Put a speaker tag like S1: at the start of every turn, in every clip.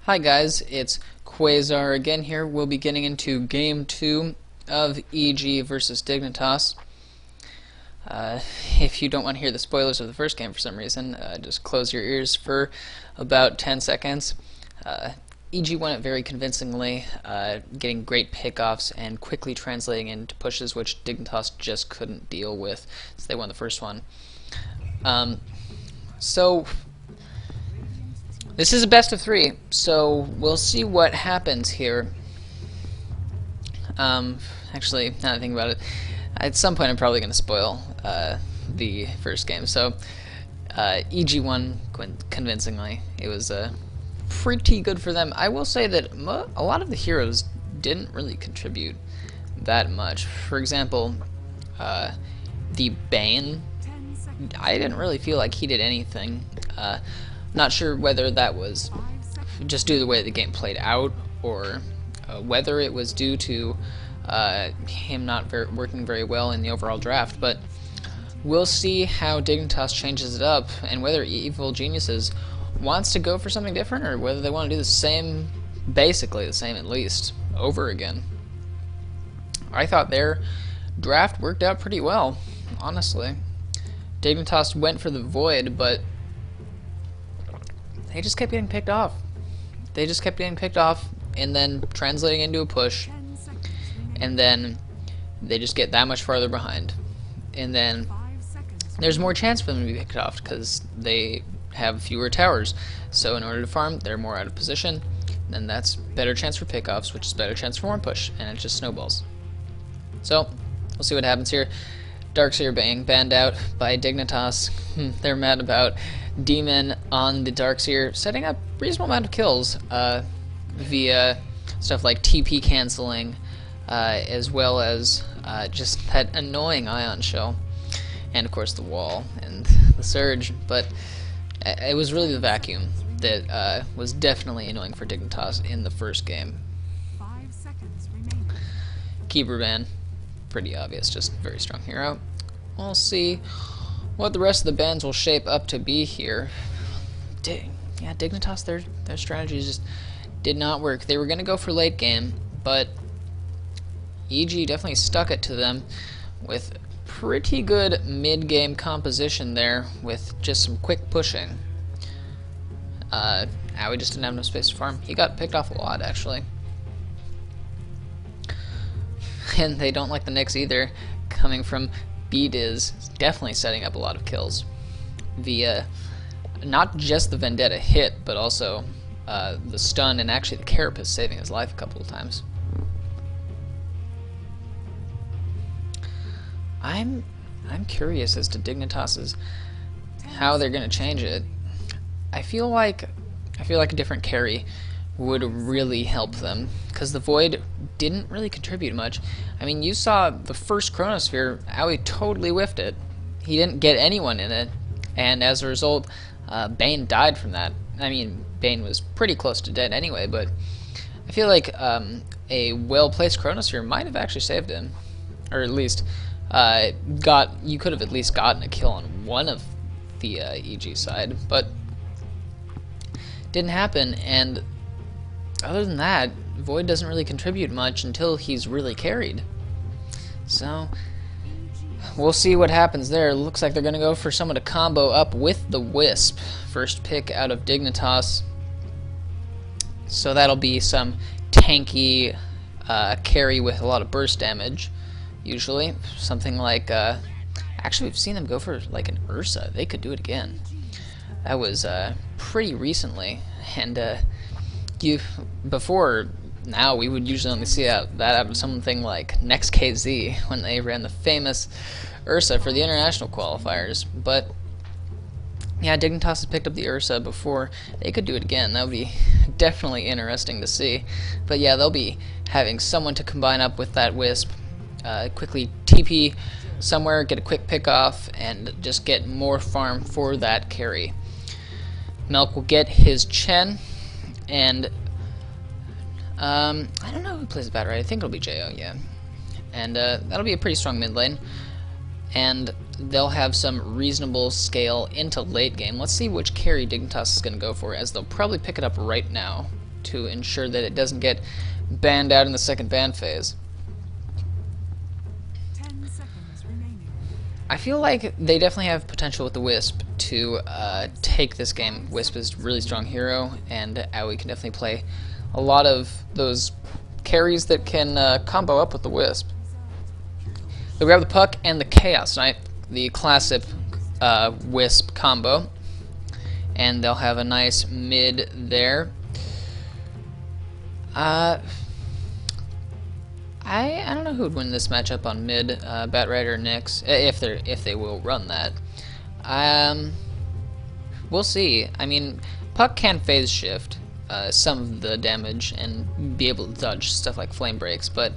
S1: Hi guys, it's Quasar again here. We'll be getting into Game 2 of EG versus Dignitas. If you don't want to hear the spoilers of the first game for some reason, just close your ears for about 10 seconds. EG won it very convincingly, getting great pickoffs and quickly translating into pushes which Dignitas just couldn't deal with, so they won the first one. So this is a best of 3, so we'll see what happens here. Actually, now that I think about it, at some point I'm probably going to spoil the first game. So EG won convincingly. It was pretty good for them. I will say that a lot of the heroes didn't really contribute that much. For example, the Bane, I didn't really feel like he did anything. Not sure whether that was just due to the way the game played out, or whether it was due to him not working very well in the overall draft, but we'll see how Dignitas changes it up, and whether Evil Geniuses wants to go for something different, or whether they want to do the same, basically the same at least, over again. I thought their draft worked out pretty well, honestly. Dignitas went for the Void, but they just kept getting picked off. They just kept getting picked off and then translating into a push, and then they just get that much farther behind, and then there's more chance for them to be picked off because they have fewer towers. So in order to farm, they're more out of position, then that's better chance for pickoffs, which is better chance for more push, and it just snowballs. So we'll see what happens here. Darkseer being banned out by Dignitas. They're mad about Demon on the Darkseer, setting up reasonable amount of kills via stuff like TP canceling, as well as just that annoying ion shell, and of course the wall and the surge. But it was really the vacuum that was definitely annoying for Dignitas in the first game.
S2: 5 seconds remaining.
S1: Keeper ban, pretty obvious, just very strong hero. We'll see what the rest of the bans will shape up to be here. Yeah, Dignitas, their strategies just did not work. They were going to go for late game, but EG definitely stuck it to them with pretty good mid-game composition there, with just some quick pushing. Owie just didn't have enough space to farm. He got picked off a lot, actually. And they don't like the Nyx either, coming from B-Diz, definitely setting up a lot of kills via not just the Vendetta hit, but also the stun, and actually the Carapace saving his life a couple of times. I'm curious as to Dignitas's how they're going to change it. I feel like a different carry would really help them, because the Void didn't really contribute much. I mean, you saw the first Chronosphere, Owie totally whiffed it. He didn't get anyone in it, and as a result, Bane died from that. I mean, Bane was pretty close to dead anyway, but I feel like a well-placed Chronosphere might have actually saved him, or at least you could have at least gotten a kill on one of the EG side, but didn't happen. And other than that, Void doesn't really contribute much until he's really carried. So we'll see what happens there. Looks like they're going to go for someone to combo up with the Wisp. First pick out of Dignitas. So that'll be some tanky carry with a lot of burst damage, usually. Something like, actually we've seen them go for like an Ursa. They could do it again. That was pretty recently, and before now we would usually only see that out of something like Next KZ when they ran the famous Ursa for the international qualifiers. But yeah, Dignitas has picked up the Ursa before. They could do it again. That would be definitely interesting to see. But yeah, they'll be having someone to combine up with that Wisp, quickly TP somewhere, get a quick pick off, and just get more farm for that carry. Melk will get his Chen, and I don't know who plays the bad right. I think it'll be Jo, yeah. And that'll be a pretty strong mid lane. And they'll have some reasonable scale into late game. Let's see which carry Dignitas is going to go for, as they'll probably pick it up right now. to ensure that it doesn't get banned out in the second ban phase.
S2: 10 seconds remaining.
S1: I feel like they definitely have potential with the Wisp to take this game. Wisp is a really strong hero, and Aoi can definitely play a lot of those carries that can combo up with the Wisp. They'll grab the Puck and the Chaos Knight, the classic Wisp combo, and they'll have a nice mid there. I don't know who would win this matchup on mid, Batrider or Nyx, if they will run that. We'll see. I mean, Puck can phase shift some of the damage and be able to dodge stuff like flame breaks, but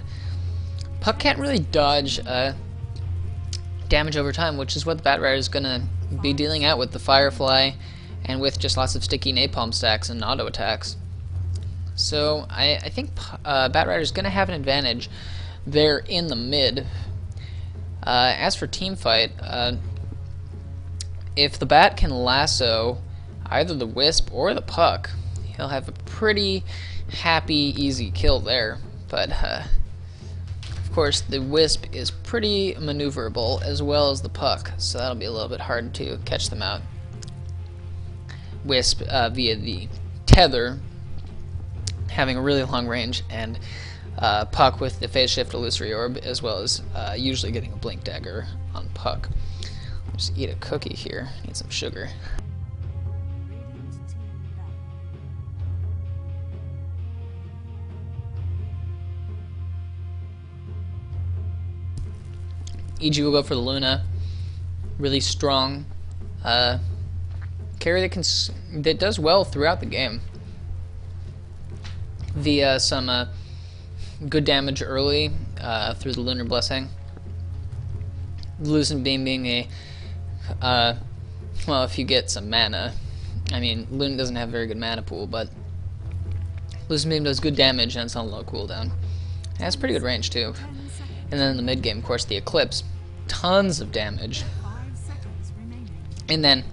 S1: Puck can't really dodge damage over time, which is what the Batrider is gonna be dealing out with the Firefly and with just lots of sticky napalm stacks and auto attacks. So I think Batrider is going to have an advantage there in the mid. As for teamfight, if the Bat can lasso either the Wisp or the Puck, he'll have a pretty happy, easy kill there. But of course, the Wisp is pretty maneuverable as well as the Puck, so that'll be a little bit hard to catch them out. Wisp via the tether, having a really long range, and Puck with the phase shift illusory orb, as well as usually getting a blink dagger on Puck. Just eat a cookie here. Need some sugar. EG will go for the Luna. Really strong carry that does well throughout the game, via some good damage early through the Lunar Blessing. The Lucent Beam being a well, if you get some mana. I mean, Luna doesn't have a very good mana pool, but Lucent Beam does good damage and it's on low cooldown. It has pretty good range too. And then in the mid game, of course, the Eclipse, tons of damage.
S2: 5 seconds remaining.
S1: And then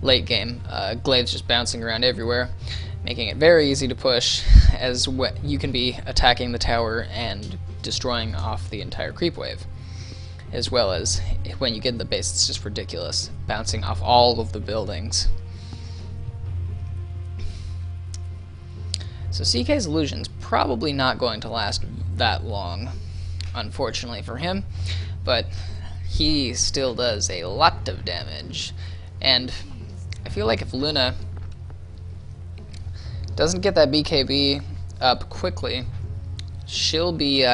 S1: late game, Glaive's just bouncing around everywhere, making it very easy to push, as you can be attacking the tower and destroying off the entire creep wave. As well as when you get in the base, it's just ridiculous, bouncing off all of the buildings. So CK's illusion's probably not going to last that long, unfortunately for him, but he still does a lot of damage. And I feel like if Luna doesn't get that BKB up quickly, she'll be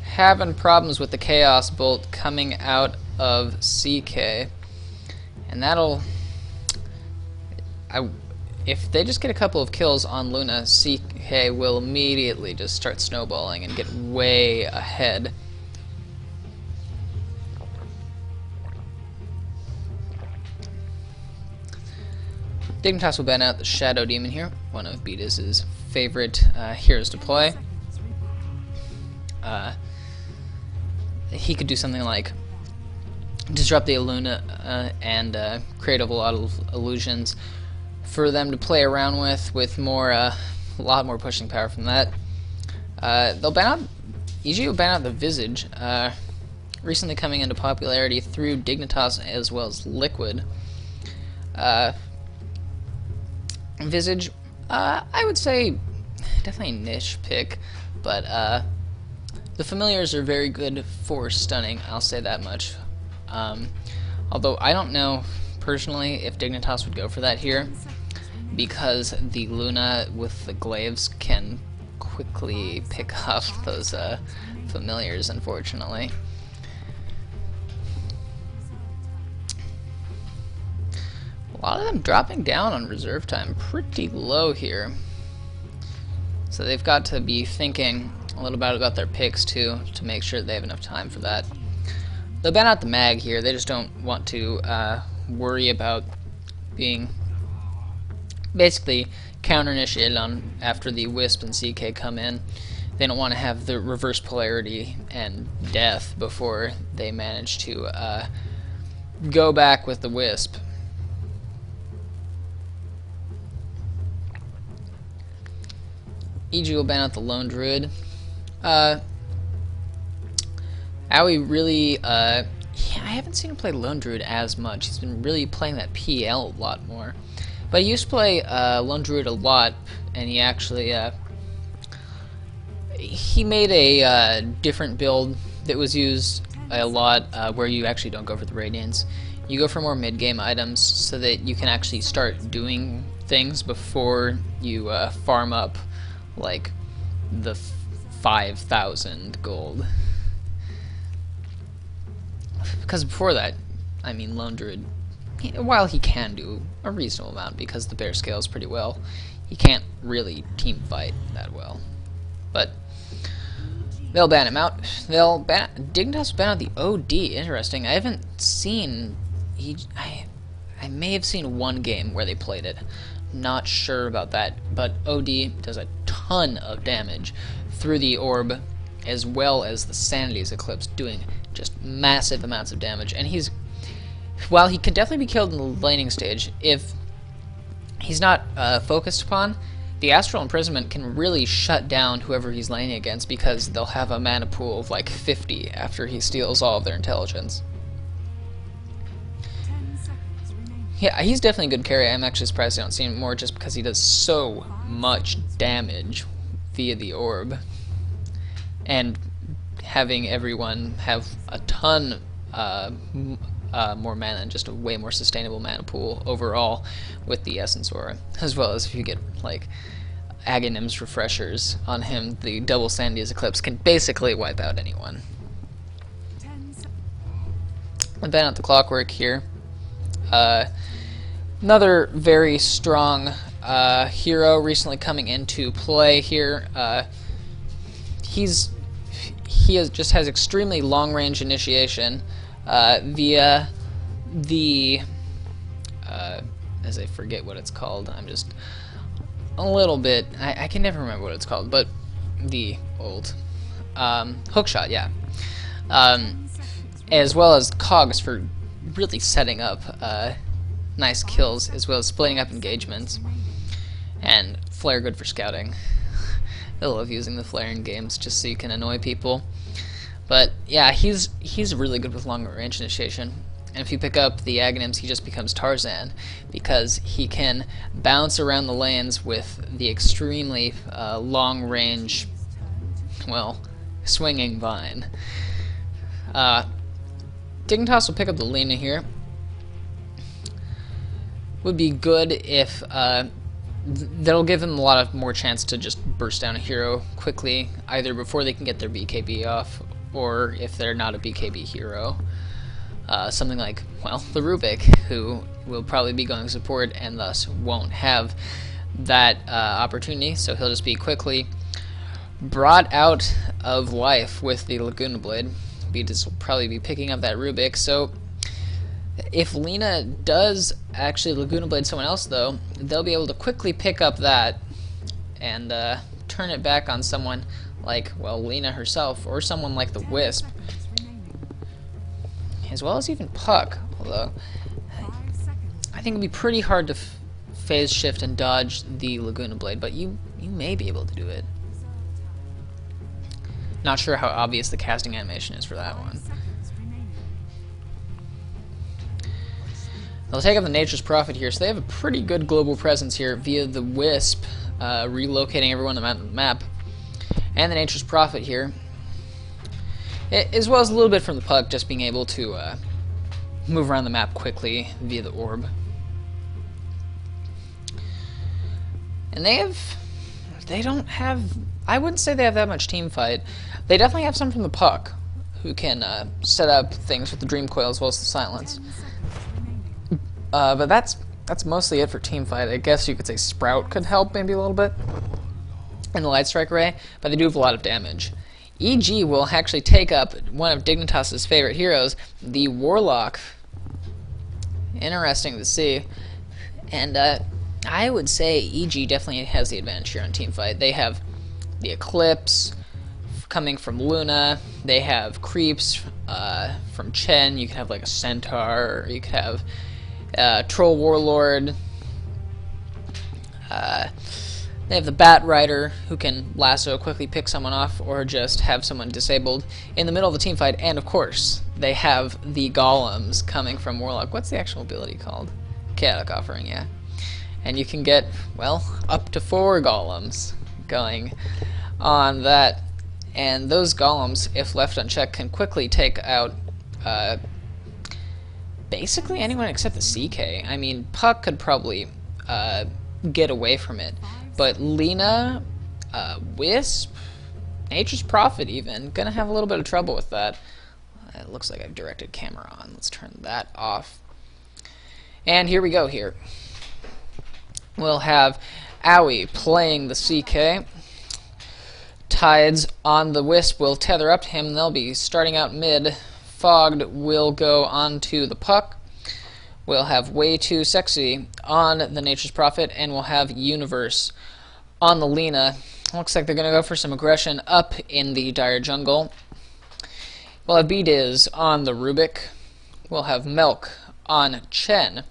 S1: having problems with the Chaos Bolt coming out of CK. And that'll... if they just get a couple of kills on Luna, CK will immediately just start snowballing and get way ahead. Dignitas will ban out the Shadow Demon here, one of Beatus' favorite heroes to play. He could do something like disrupt the Illuna and create a lot of illusions for them to play around with more, a lot more pushing power from that. They'll ban out, EG will ban out the Visage, recently coming into popularity through Dignitas as well as Liquid. Visage, I would say definitely a niche pick, but the familiars are very good for stunning, I'll say that much. Although I don't know personally if Dignitas would go for that here, because the Luna with the glaives can quickly pick up those familiars, unfortunately. A lot of them dropping down on reserve time pretty low here. So they've got to be thinking a little bit about their picks too, to make sure they have enough time for that. They'll ban out the mag here, they just don't want to worry about being basically counter-initiated on after the Wisp and CK come in. They don't want to have the reverse polarity and death before they manage to go back with the Wisp. EG will ban out the Lone Druid. Aoi really, yeah, I haven't seen him play Lone Druid as much. He's been really playing that PL a lot more. But he used to play Lone Druid a lot, and he actually, he made a different build that was used a lot, where you actually don't go for the Radiance. You go for more mid-game items so that you can actually start doing things before you farm up, like, the 5,000 gold. Because before that, I mean, Lone Druid, while he can do a reasonable amount because the bear scales pretty well, he can't really team fight that well. But they'll ban him out. They'll ban Dignitas will ban out the OD. Interesting. I haven't seen. I may have seen one game where they played it. Not sure about that. But OD does a ton of damage through the orb, as well as the Sanity's Eclipse, doing just massive amounts of damage. And he's, while he can definitely be killed in the laning stage, if he's not focused upon, the Astral Imprisonment can really shut down whoever he's laning against, because they'll have a mana pool of like 50 after he steals all of their intelligence. Yeah, he's definitely a good carry. I'm actually surprised I don't see him more, just because he does so much damage via the orb. And having everyone have a ton more mana and just a way more sustainable mana pool overall with the Essence Aura, as well as if you get like Aghanim's Refreshers on him, the double Sanity's Eclipse can basically wipe out anyone. And ban out the Clockwork here. Another very strong hero recently coming into play here. Just has extremely long range initiation via the as I forget what it's called. I'm just a little bit. I can never remember what it's called, but the old hookshot, yeah. As well as cogs for really setting up nice kills, as well as splitting up engagements, and flare good for scouting. I love using the flare in games just so you can annoy people. But yeah, he's really good with long range initiation. And if you pick up the Aghanims, he just becomes Tarzan, because he can bounce around the lanes with the extremely long range, well, swinging vine. Dignitas will pick up the Lena here. Would be good if that'll give them a lot of more chance to just burst down a hero quickly, either before they can get their BKB off, or if they're not a BKB hero. Something like, well, the Rubik, who will probably be going support and thus won't have that opportunity, so he'll just be quickly brought out of life with the Laguna Blade. Beatus will probably be picking up that Rubik, so if Lena does actually Laguna Blade someone else, though, they'll be able to quickly pick up that and turn it back on someone like, well, Lena herself, or someone like the Wisp, as well as even Puck, although I think it'd be pretty hard to phase shift and dodge the Laguna Blade, but you may be able to do it. Not sure how obvious the casting animation is for that one. They'll take up the Nature's Prophet here, so they have a pretty good global presence here via the Wisp, relocating everyone on the map, and the Nature's Prophet here, as well as a little bit from the Puck, just being able to move around the map quickly via the orb. And they don't have, I wouldn't say they have that much team fight. They definitely have some from the Puck, who can set up things with the Dream Coil as well as the Silence. But that's mostly it for teamfight. I guess you could say Sprout could help maybe a little bit in the Light Strike Ray, but they do have a lot of damage. EG will actually take up one of Dignitas' favorite heroes, the Warlock. Interesting to see. And I would say EG definitely has the advantage here on teamfight. They have the Eclipse coming from Luna. They have creeps from Chen. You could have like a Centaur, or you could have Troll Warlord. They have the Bat Rider, who can lasso, quickly pick someone off, or just have someone disabled in the middle of the team fight. And of course, they have the Golems coming from Warlock. What's the actual ability called? Chaotic Offering, yeah. And you can get, well, up to 4 Golems going on that. And those Golems, if left unchecked, can quickly take out basically anyone except the CK. I mean, Puck could probably get away from it. But Lena, Wisp, Nature's Prophet even, gonna have a little bit of trouble with that. It looks like I've directed camera on. Let's turn that off. And here we go here. We'll have Owie playing the CK. Tides on the Wisp will tether up to him. They'll be starting out mid. Fogged will go onto the Puck. We'll have Way Too Sexy on the Nature's Prophet, and we'll have Universe on the Lena. Looks like they're going to go for some aggression up in the Dire Jungle. We'll have B-Diz on the Rubik. We'll have Milk on Chen.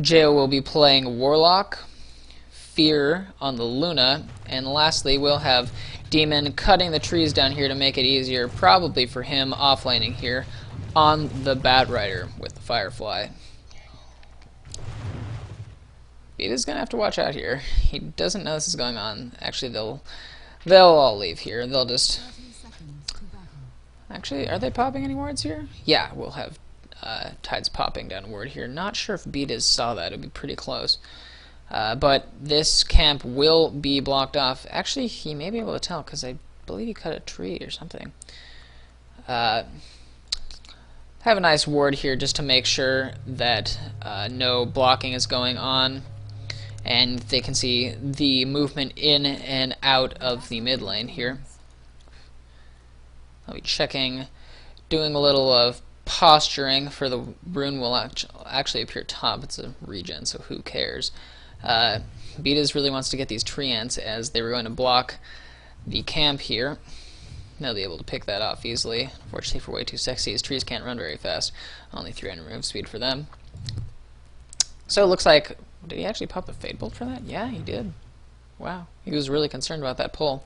S1: Jo will be playing Warlock. Fear on the Luna. And lastly, we'll have Demon cutting the trees down here to make it easier, probably for him offlaning here, on the Bat Rider with the Firefly. Vita's gonna have to watch out here. He doesn't know this is going on. Actually, they'll all leave here. They'll just... Actually, are they popping any wards here? Yeah, we'll have Tides popping down a ward here. Not sure if Betas saw that. It would be pretty close. But this camp will be blocked off. Actually, he may be able to tell because I believe he cut a tree or something. Have a nice ward here just to make sure that no blocking is going on, and they can see the movement in and out of the mid lane here. I'll be checking, doing a little of posturing for the rune will actually appear top. It's a regen, so who cares? Betas really wants to get these tree ants as they were going to block the camp here. They'll be able to pick that off easily. Unfortunately for Way Too Sexy, his trees can't run very fast. Only 300 move speed for them. So it looks like... Did he actually pop the Fade Bolt for that? Yeah, he did. Wow. He was really concerned about that pull.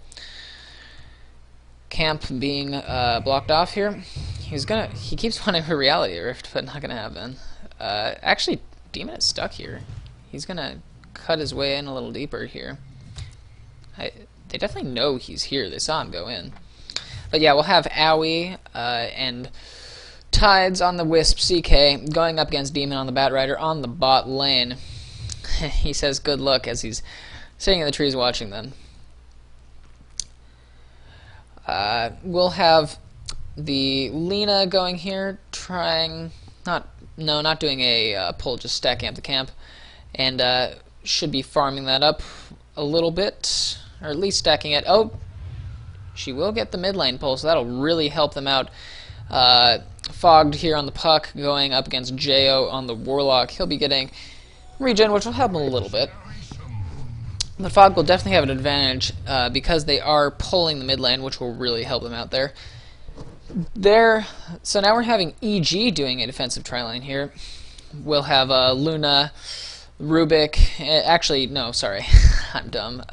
S1: Camp being blocked off here. He keeps wanting a Reality Rift, but not gonna happen. Actually, Demon is stuck here. He's gonna cut his way in a little deeper here. They definitely know he's here. They saw him go in. But yeah, we'll have Owie and Tides on the Wisp CK going up against Demon on the Bat Rider on the bot lane. He says good luck as he's sitting in the trees watching them. We'll have the Lena going here, trying... not doing a pull, just stacking up the camp. And should be farming that up a little bit, or at least stacking it. Oh! She will get the mid lane pull, so that'll really help them out. Fogged here on the Puck, going up against Jo on the Warlock. He'll be getting regen, which will help him a little bit. But Fog will definitely have an advantage because they are pulling the mid lane, which will really help them out there. So now we're having EG doing a defensive tri-lane here. We'll have Luna, Rubik. Actually, no, sorry, I'm dumb.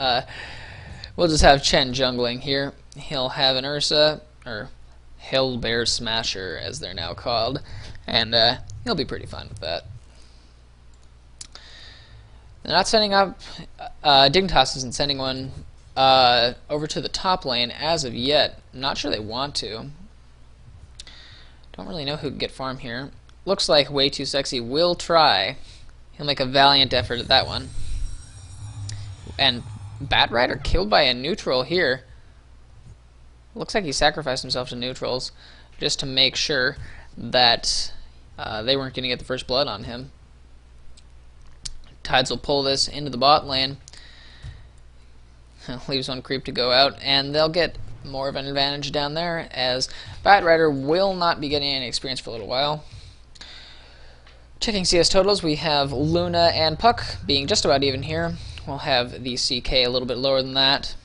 S1: We'll just have Chen jungling here. He'll have an Ursa, or Hell Bear Smasher, as they're now called, and he'll be pretty fine with that. They're not sending up... Dignitas isn't sending one over to the top lane as of yet. I'm not sure they want to. Don't really know who can get farm here. Looks like Way Too Sexy will try. He'll make a valiant effort at that one. And Bat Rider killed by a neutral here. Looks like he sacrificed himself to neutrals just to make sure that they weren't going to get the first blood on him. Tides will pull this into the bot lane. Leaves one creep to go out, and they'll get more of an advantage down there, as Bat Rider will not be getting any experience for a little while. Checking CS totals, we have Luna and Puck being just about even here. We'll have the CK a little bit lower than that.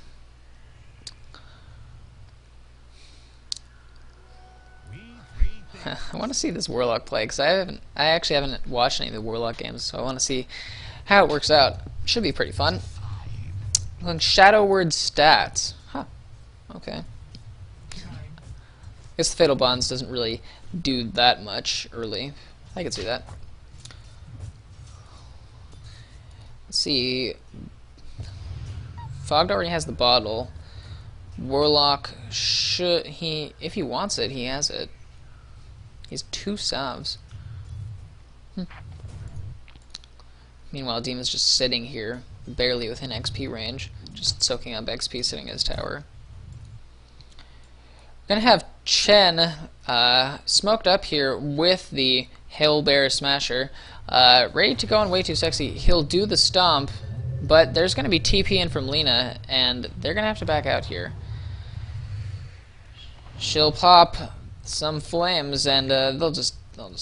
S1: I want to see this Warlock play, because I actually haven't watched any of the Warlock games, so I want to see how it works out. Should be pretty fun. Like Shadow Word stats. Huh. Okay. I guess the Fatal Bonds doesn't really do that much early. I can see that. Let's see. Fogged already has the bottle. Warlock should if he wants it, he has it. He has 2 salves. Meanwhile, Demon's just sitting here, barely within XP range, just soaking up XP sitting in his tower. Gonna have Chen smoked up here with the Hail Bear Smasher, ready to go on Way Too Sexy. He'll do the stomp, but there's gonna be TP in from Lina, and they're gonna have to back out here. She'll pop some flames, and they'll just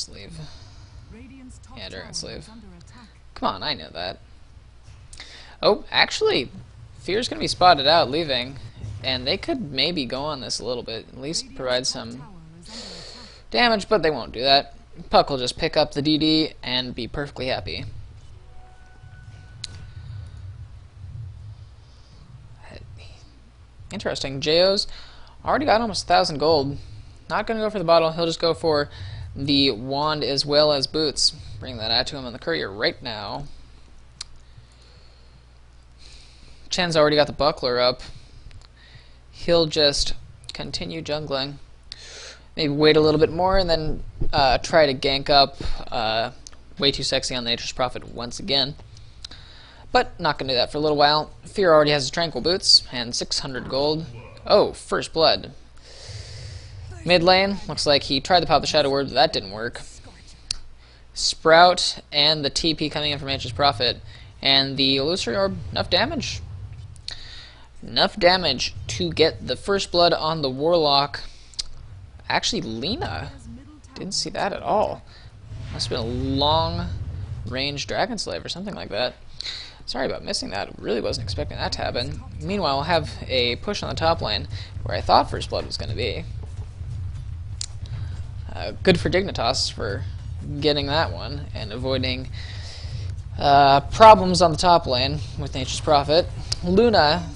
S1: leave. Yeah, Dragon's Slave. Come on, I know that. Oh, actually, Fear's gonna be spotted out leaving, and they could maybe go on this a little bit, at least provide some damage, but they won't do that. Puck will just pick up the DD and be perfectly happy. Interesting. JO's already got almost 1,000 gold. Not gonna go for the bottle. He'll just go for the wand as well as boots. Bring that out to him on the courier right now. Chen's already got the buckler up. He'll just continue jungling. Maybe wait a little bit more and then try to gank up Way Too Sexy on the Nature's Prophet once again. But not going to do that for a little while. Fear already has his Tranquil Boots and 600 gold. Oh, First Blood. Mid lane, looks like he tried to pop the Shadow Word, but that didn't work. Sprout and the TP coming in from Nature's Prophet. And the Illusory Orb, enough damage. Enough damage to get the First Blood on the Warlock. Actually, Lina didn't see that at all. Must have been a long-range Dragon Slave or something like that. Sorry about missing that. Really wasn't expecting that to happen. Meanwhile, we'll have a push on the top lane where I thought First Blood was going to be. Good for Dignitas for getting that one and avoiding problems on the top lane with Nature's Prophet. Luna,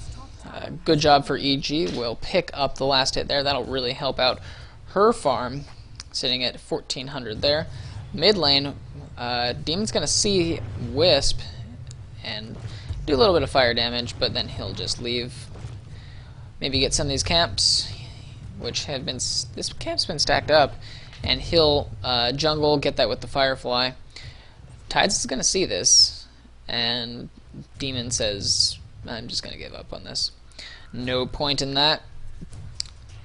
S1: good job for EG, will pick up the last hit there. That'll really help out her farm, sitting at 1,400 there. Mid lane, Demon's going to see Wisp and do a little bit of fire damage, but then he'll just leave. Maybe get some of these camps, which have been... This camp's been stacked up, and he'll jungle, get that with the Firefly. Tides is going to see this, and Demon says, I'm just going to give up on this. No point in that,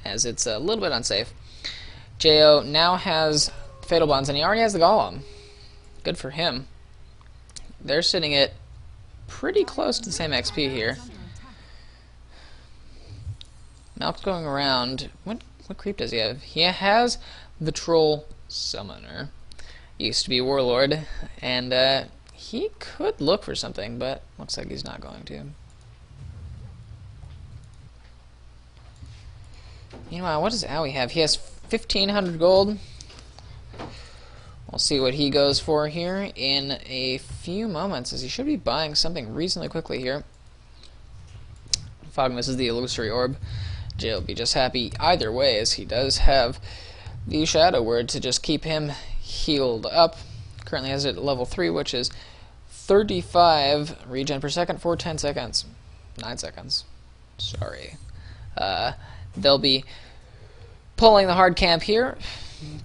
S1: as it's a little bit unsafe. Jo now has Fatal Bonds, and he already has the Golem. Good for him. They're sitting at pretty close to the same XP here. Malk's going around. What creep does he have? He has the Troll Summoner. Used to be Warlord, and he could look for something, but looks like he's not going to. Meanwhile, what does Owie have? He has 1,500 gold. We'll see what he goes for here in a few moments, as he should be buying something reasonably quickly here. Fog misses the Illusory Orb. Jay will be just happy either way, as he does have the Shadow Word to just keep him healed up. Currently has it at level 3, which is 35 regen per second for 10 seconds. 9 seconds. Sorry. They'll be pulling the hard camp here,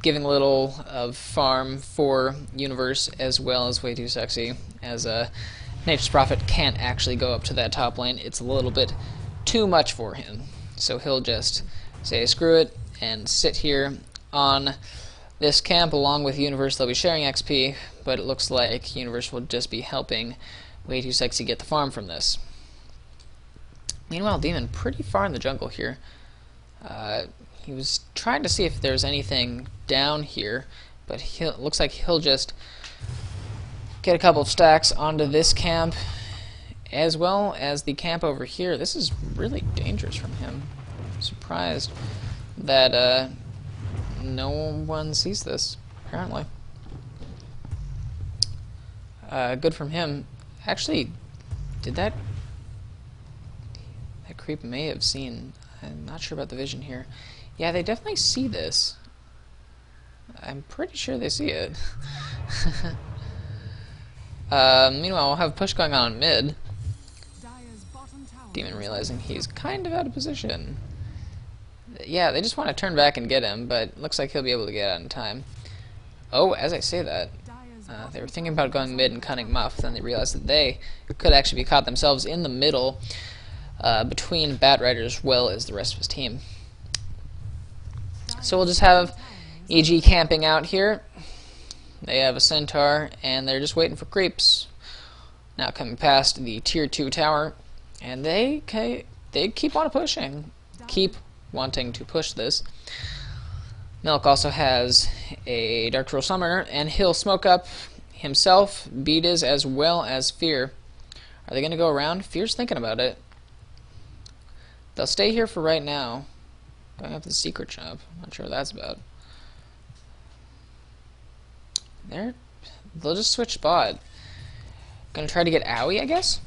S1: giving a little of farm for Universe as well as Way Too Sexy, as Nature's Prophet can't actually go up to that top lane. It's a little bit too much for him. So he'll just say screw it and sit here on this camp along with Universe. They'll be sharing XP, but it looks like Universe will just be helping Way Too Sexy get the farm from this. Meanwhile, Demon pretty far in the jungle here. He was trying to see if there's anything down here, but it looks like he'll just get a couple of stacks onto this camp, as well as the camp over here. This is really dangerous from him. I'm surprised that no one sees this, apparently. Good from him. Actually, did that That creep may have seen. I'm not sure about the vision here. Yeah, they definitely see this. I'm pretty sure they see it. Meanwhile, we'll have push going on mid.
S2: Dire's bottom tower
S1: Demon
S2: is
S1: realizing he's kind of out of position. Yeah, they just want to turn back and get him, but looks like he'll be able to get out in time. Oh, as I say that,
S2: Dire's
S1: they were thinking about going mid and cutting Muff, then they realized that they could actually be caught themselves in the middle between Batrider as well as the rest of his team. So we'll just have EG camping out here. They have a Centaur, and they're just waiting for creeps. Now coming past the tier 2 tower, and they keep on pushing. Keep wanting to push this. Milk also has a Dark Troll Summoner, and he'll smoke up himself, Beatis, as well as Fear. Are they going to go around? Fear's thinking about it. They'll stay here for right now. Going up to the secret shop. Not sure what that's about. They'll just switch spot. Gonna try to get Owie, I guess?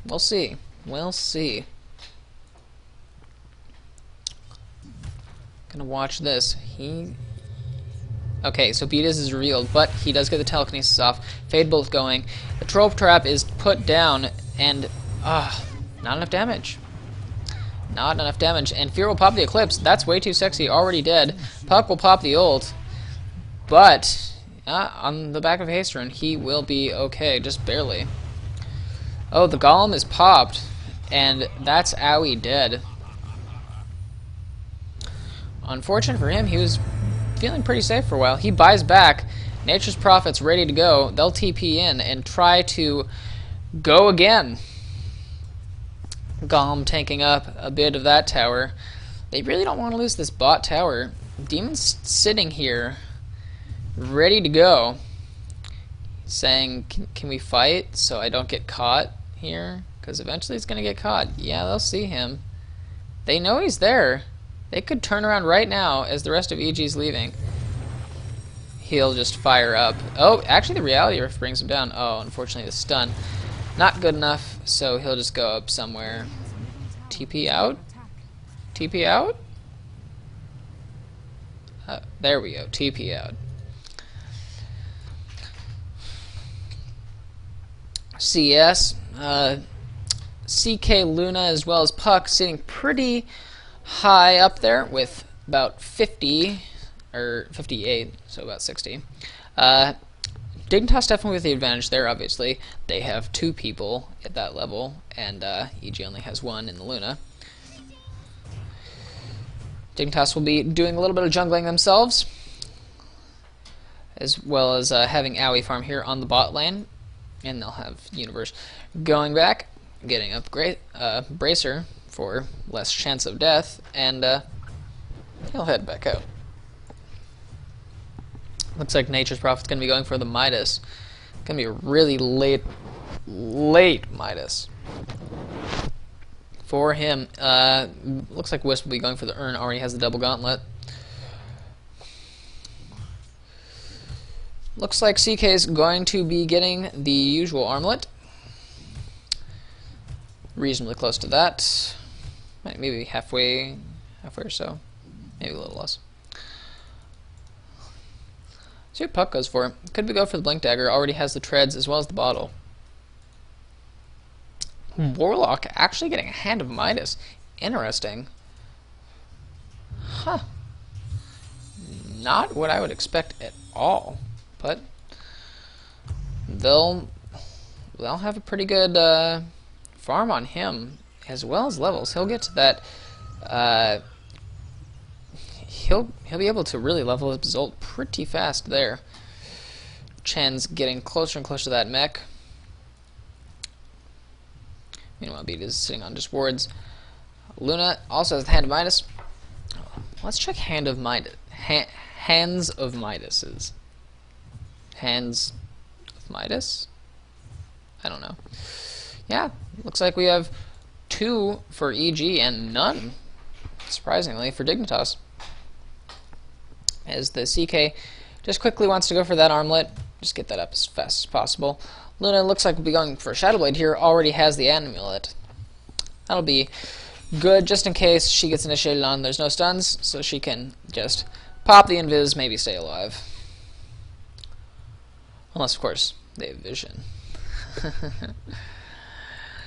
S1: We'll see. We'll see. Gonna watch this. Okay, so Beatis is revealed, but he does get the telekinesis off. Fade Bolt going. The Troll Trap is put down, and not enough damage. Not enough damage. And Fear will pop the Eclipse. That's way too sexy. Already dead. Puck will pop the ult. But on the back of Haste Rune, he will be okay, just barely. Oh, the Golem is popped, and that's Owie dead. Unfortunate for him, he was feeling pretty safe for a while. He buys back. Nature's Prophet's ready to go. They'll TP in and try to go again. Golem tanking up a bit of that tower. They really don't want to lose this bot tower. Demon's sitting here, ready to go, saying, can we fight so I don't get caught here? Because eventually he's going to get caught. Yeah, they'll see him. They know he's there. They could turn around right now as the rest of EG's leaving. He'll just fire up. Oh, actually the Reality Rift brings him down. Oh, unfortunately the stun. Not good enough, so he'll just go up somewhere. TP out? TP out? There we go. TP out. CS. CK Luna as well as Puck sitting pretty high up there with about 50 or 58, so about 60. Dignitas definitely with the advantage there, obviously. They have 2 people at that level, and EG only has 1 in the Luna. Dignitas will be doing a little bit of jungling themselves, as well as having Owie farm here on the bot lane, and they'll have Universe going back, getting upgrade Bracer for less chance of death, and he'll head back out. Looks like Nature's Prophet's going to be going for the Midas. Going to be a really late Midas for him. Looks like Wisp will be going for the Urn. Already has the double gauntlet. Looks like CK is going to be getting the usual armlet. Reasonably close to that. Maybe halfway or so. Maybe a little less. See what Puck goes for. Could we go for the Blink Dagger? Already has the treads as well as the bottle. Warlock actually getting a Hand of Midas. Interesting. Huh. Not what I would expect at all. But they'll have a pretty good farm on him as well as levels. He'll get to that. He'll be able to really level up his ult pretty fast there. Chen's getting closer and closer to that mech. Meanwhile, Beat is sitting on just wards. Luna also has the Hand of Midas. Let's check Hand of Midas. Hands of Midases. Hands of Midas? I don't know. Yeah, looks like we have 2 for EG and none, surprisingly, for Dignitas. As the CK just quickly wants to go for that armlet, just get that up as fast as possible. Luna looks like we'll be going for Shadow Blade here, already has the amulet. That'll be good just in case she gets initiated on. There's no stuns, so she can just pop the invis, maybe stay alive. Unless, of course, they have vision.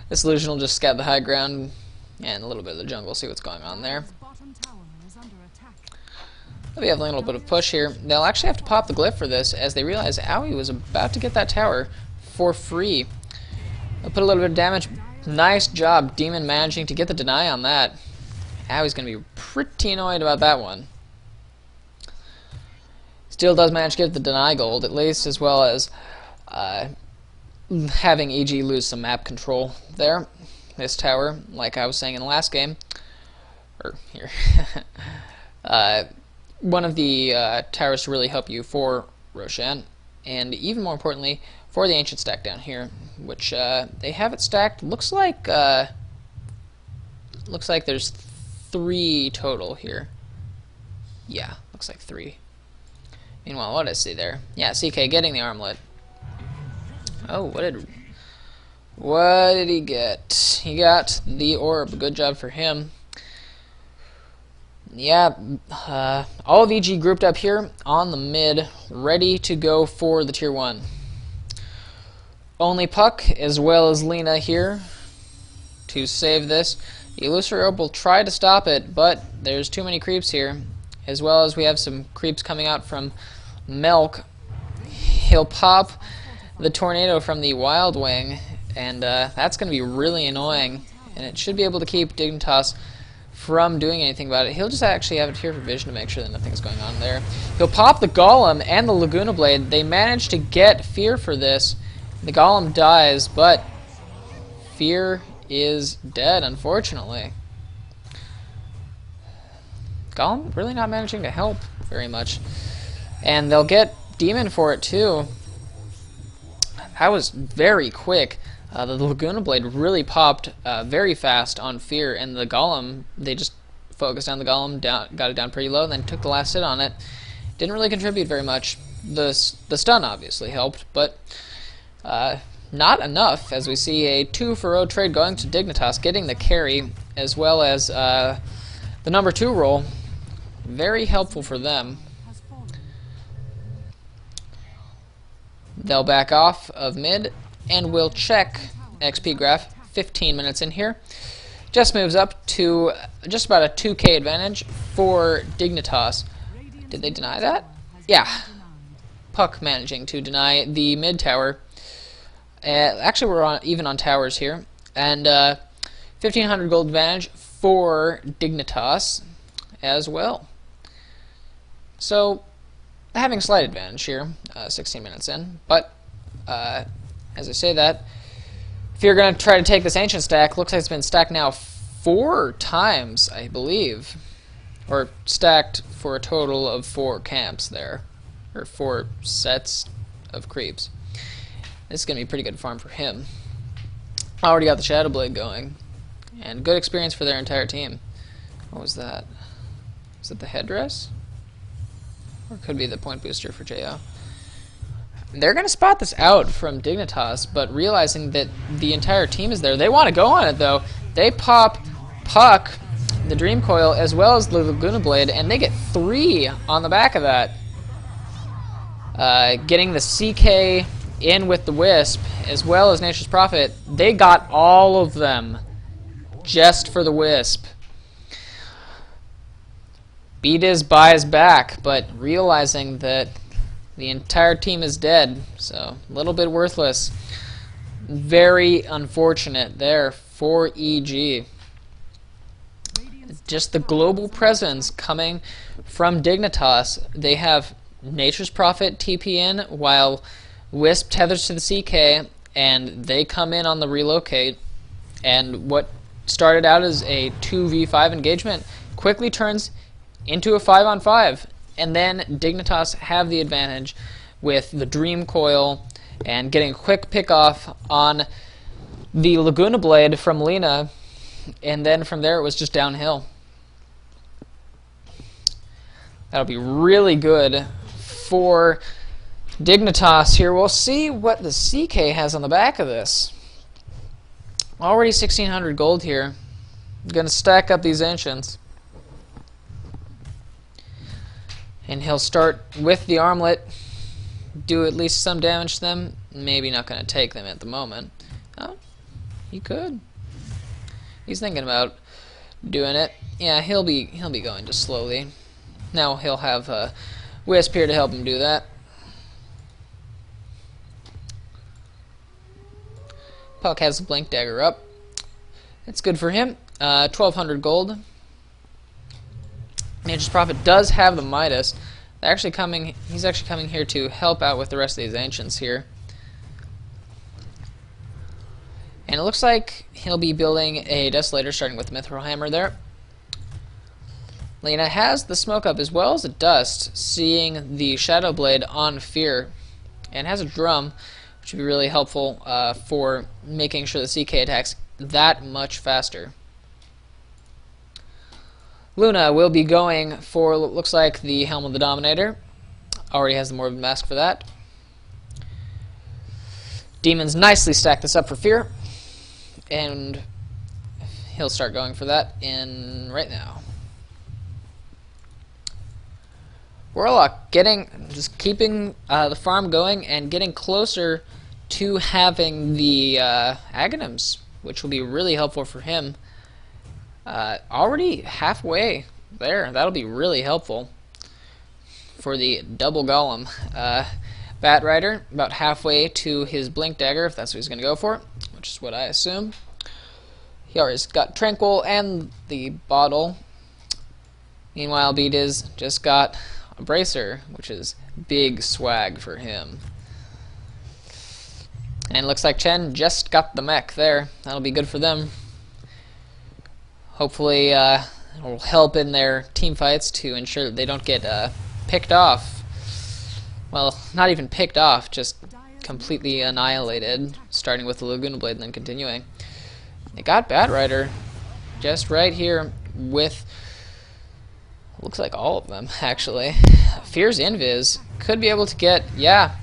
S1: This illusion will just scout the high ground and a little bit of the jungle, see what's going on there. They'll be having a little bit of push here. They'll actually have to pop the glyph for this, as they realize Owie was about to get that tower for free. They'll put a little bit of damage. Nice job, Demon, managing to get the deny on that. Owie's going to be pretty annoyed about that one. Still does manage to get the deny gold, at least, as well as having EG lose some map control there. This tower, like I was saying in the last game, or here, one of the towers to really help you for Roshan, and even more importantly, for the Ancient stack down here, which they have it stacked. Looks like there's 3 total here. Yeah, looks like 3. Meanwhile, what did I see there? Yeah, CK getting the armlet. Oh, what did he get? He got the orb. Good job for him. Yeah, all of EG grouped up here on the mid, ready to go for the tier 1. Only Puck as well as Lina here to save this. The Illusory Orb will try to stop it, but there's too many creeps here, as well as we have some creeps coming out from Milk. He'll pop the tornado from the Wild Wing, and that's going to be really annoying, and it should be able to keep Dignitas from doing anything about it. He'll just actually have it here for vision to make sure that nothing's going on there. He'll pop the Golem and the Laguna Blade. They managed to get Fear for this. The Golem dies, but Fear is dead, unfortunately. Golem really not managing to help very much. And they'll get Demon for it, too. That was very quick. The Laguna Blade really popped very fast on Fear, and the Golem, they just focused on the Golem, got it down pretty low, and then took the last hit on it. Didn't really contribute very much. The stun obviously helped, but not enough, as we see a 2-for-0 trade going to Dignitas, getting the carry, as well as the number 2 role. Very helpful for them. They'll back off of mid, and we'll check XP graph 15 minutes in here. Just moves up to just about a 2k advantage for Dignitas. Did they deny that? Yeah. Puck managing to deny the mid tower. Actually, we're even on towers here. And 1,500 gold advantage for Dignitas as well. So, having a slight advantage here, 16 minutes in. But, as I say that, if you're going to try to take this Ancient stack, looks like it's been stacked now 4 times, I believe. Or stacked for a total of 4 camps there. Or 4 sets of creeps. This is going to be pretty good farm for him. Already got the Shadow Blade going. And good experience for their entire team. What was that? Is it the headdress? Or it could be the point booster for JO. They're going to spot this out from Dignitas, but realizing that the entire team is there, they want to go on it though. They pop Puck, the Dream Coil, as well as the Laguna Blade, and they get 3 on the back of that. Getting the CK in with the Wisp, as well as Nature's Prophet. They got all of them just for the Wisp. Beat buys back, but realizing that the entire team is dead, so a little bit worthless. Very unfortunate there for EG. Just the global presence coming from Dignitas. They have Nature's Prophet TP in, while Wisp tethers to the CK, and they come in on the relocate. And what started out as a 2v5 engagement quickly turns into a 5-on-5. And then Dignitas have the advantage with the Dream Coil and getting a quick pick off on the Laguna Blade from Lina, and then from there it was just downhill. That'll be really good for Dignitas here. We'll see what the CK has on the back of this. Already 1,600 gold here. Gonna stack up these ancients. And he'll start with the armlet, do at least some damage to them. Maybe not gonna take them at the moment. Oh, he could. He's thinking about doing it. Yeah, he'll be going just slowly. Now he'll have Wisp here to help him do that. Puck has the Blink Dagger up. That's good for him. 1,200 gold. Nature's Prophet does have the Midas. He's actually coming here to help out with the rest of these ancients here. And it looks like he'll be building a Desolator, starting with the Mithril Hammer there. Lena has the Smoke up as well as the Dust, seeing the Shadow Blade on Fear, and has a Drum, which would be really helpful for making sure the CK attacks that much faster. Luna will be going for, looks like, the Helm of the Dominator. Already has the Morbid Mask for that. Demons nicely stack this up for Fear, and he'll start going for that in right now. Warlock just keeping the farm going and getting closer to having the Aghanims, which will be really helpful for him. Already halfway there. That'll be really helpful for the double Golem. Bat Rider about halfway to his Blink Dagger, if that's what he's going to go for, which is what I assume. He already's got Tranquil and the Bottle. Meanwhile, Beat just got a Bracer, which is big swag for him. And looks like Chen just got the mech there. That'll be good for them. Hopefully it will help in their team fights to ensure that they don't get picked off. Well, not even picked off, just completely annihilated, starting with the Laguna Blade and then continuing. They got Bat Rider just right here with, looks like all of them, actually. Fear's Invis could be able to get, yeah,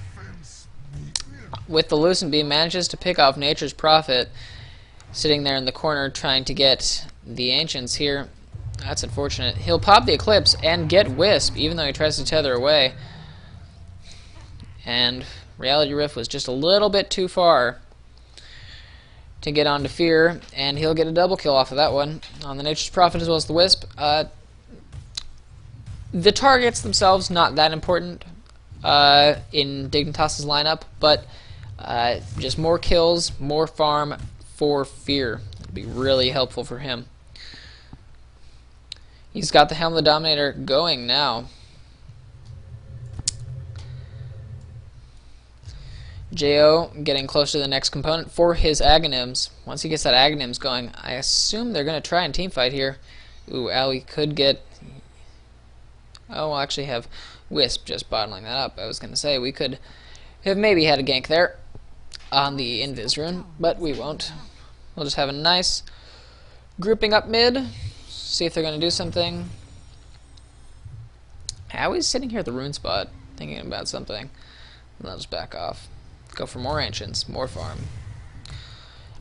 S1: with the Lucent Beam, manages to pick off Nature's Prophet, sitting there in the corner trying to get the Ancients here. That's unfortunate. He'll pop the Eclipse and get Wisp, even though he tries to tether away. And Reality Rift was just a little bit too far to get onto Fear, and he'll get a double kill off of that one on the Nature's Prophet as well as the Wisp. The targets themselves not that important in Dignitas' lineup, but just more kills, more farm for Fear. It'd be really helpful for him. He's got the Helm of the Dominator going now. Jo getting close to the next component for his Aghanims. Once he gets that Aghanims going, I assume they're going to try and teamfight here. Ooh, Owie could get... Oh, we'll actually have Wisp just bottling that up. I was going to say we could have maybe had a gank there on the Invis rune, but we won't. We'll just have a nice grouping up mid, see if they're going to do something. Owie's sitting here at the rune spot, thinking about something. And I'll just back off. Go for more Ancients, more farm.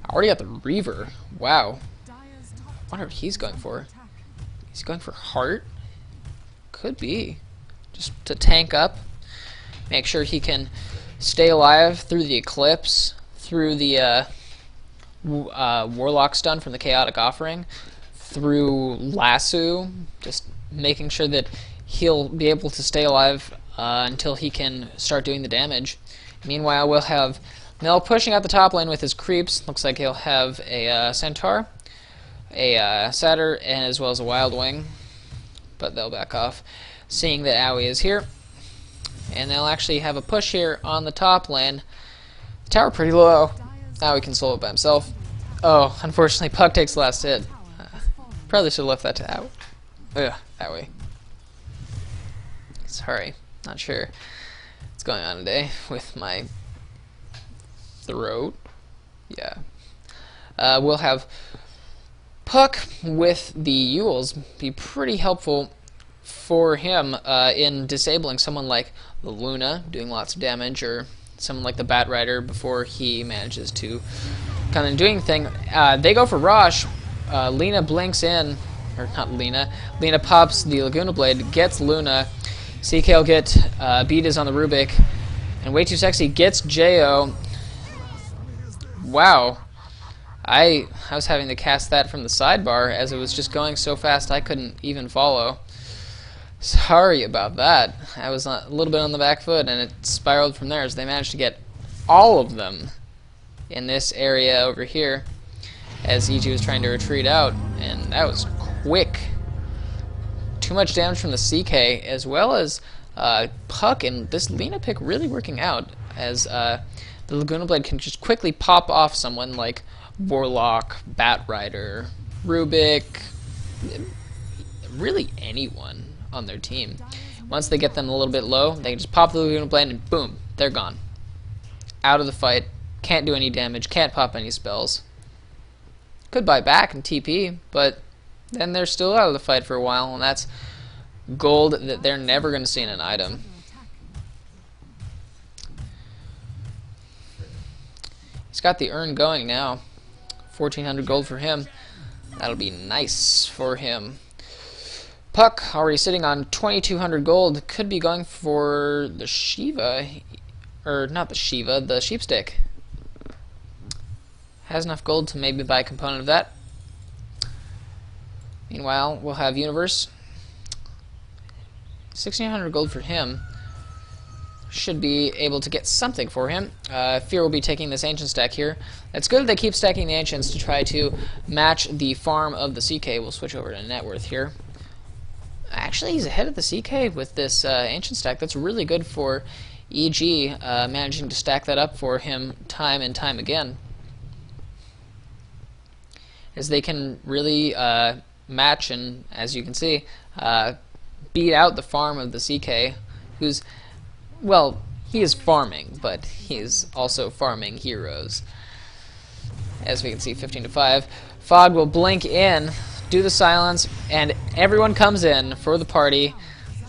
S1: I already got the Reaver. Wow. I wonder what he's going for. He's going for Heart? Could be. Just to tank up. Make sure he can stay alive through the Eclipse, through the Warlock stun from the Chaotic Offering, through Lasso, just making sure that he'll be able to stay alive until he can start doing the damage. Meanwhile, we'll have Mel pushing out the top lane with his creeps. Looks like he'll have a Centaur, a Satyr, and as well as a Wild Wing. But they'll back off, seeing that Owie is here. And they'll actually have a push here on the top lane. The tower pretty low. Owie can solo it by himself. Oh, unfortunately, Puck takes the last hit. Probably should have left that to Owie. Ugh, Owie. Sorry, not sure what's going on today with my throat. Yeah. We'll have Puck with the Yules be pretty helpful for him in disabling someone like the Luna, doing lots of damage, or someone like the Bat Rider before he manages to kind of do anything. They go for Rosh. Lena blinks in, or not Lena. Lena pops the Laguna Blade, gets Luna. CK will get Beat is on the Rubik, and Way Too Sexy gets Jo. Wow. I was having to cast that from the sidebar as it was just going so fast I couldn't even follow. Sorry about that. I was a little bit on the back foot and it spiraled from there as they managed to get all of them in this area over here as EG was trying to retreat out, and that was quick. Too much damage from the CK as well as Puck, and this Lena pick really working out as the Laguna Blade can just quickly pop off someone like Warlock, Batrider, Rubik, really anyone on their team. Once they get them a little bit low, they can just pop the Laguna Blade and boom, they're gone. Out of the fight, can't do any damage, can't pop any spells. Could buy back and TP, but then they're still out of the fight for a while, and that's gold that they're never going to see in an item. He's got the urn going now. 1,400 gold for him. That'll be nice for him. Puck, already sitting on 2,200 gold, could be going for the Shiva, or not the Shiva, the Sheepstick. Has enough gold to maybe buy a component of that. Meanwhile, we'll have Universe. 1,600 gold for him. Should be able to get something for him. Fear will be taking this Ancient stack here. It's good that they keep stacking the Ancients to try to match the farm of the CK. We'll switch over to Net Worth here. Actually, he's ahead of the CK with this Ancient stack. That's really good for EG, managing to stack that up for him time and time again. As they can really match and, as you can see, beat out the farm of the CK, who's, well, he is farming, but he is also farming heroes. As we can see, 15-5. Fog will blink in, do the silence, and everyone comes in for the party.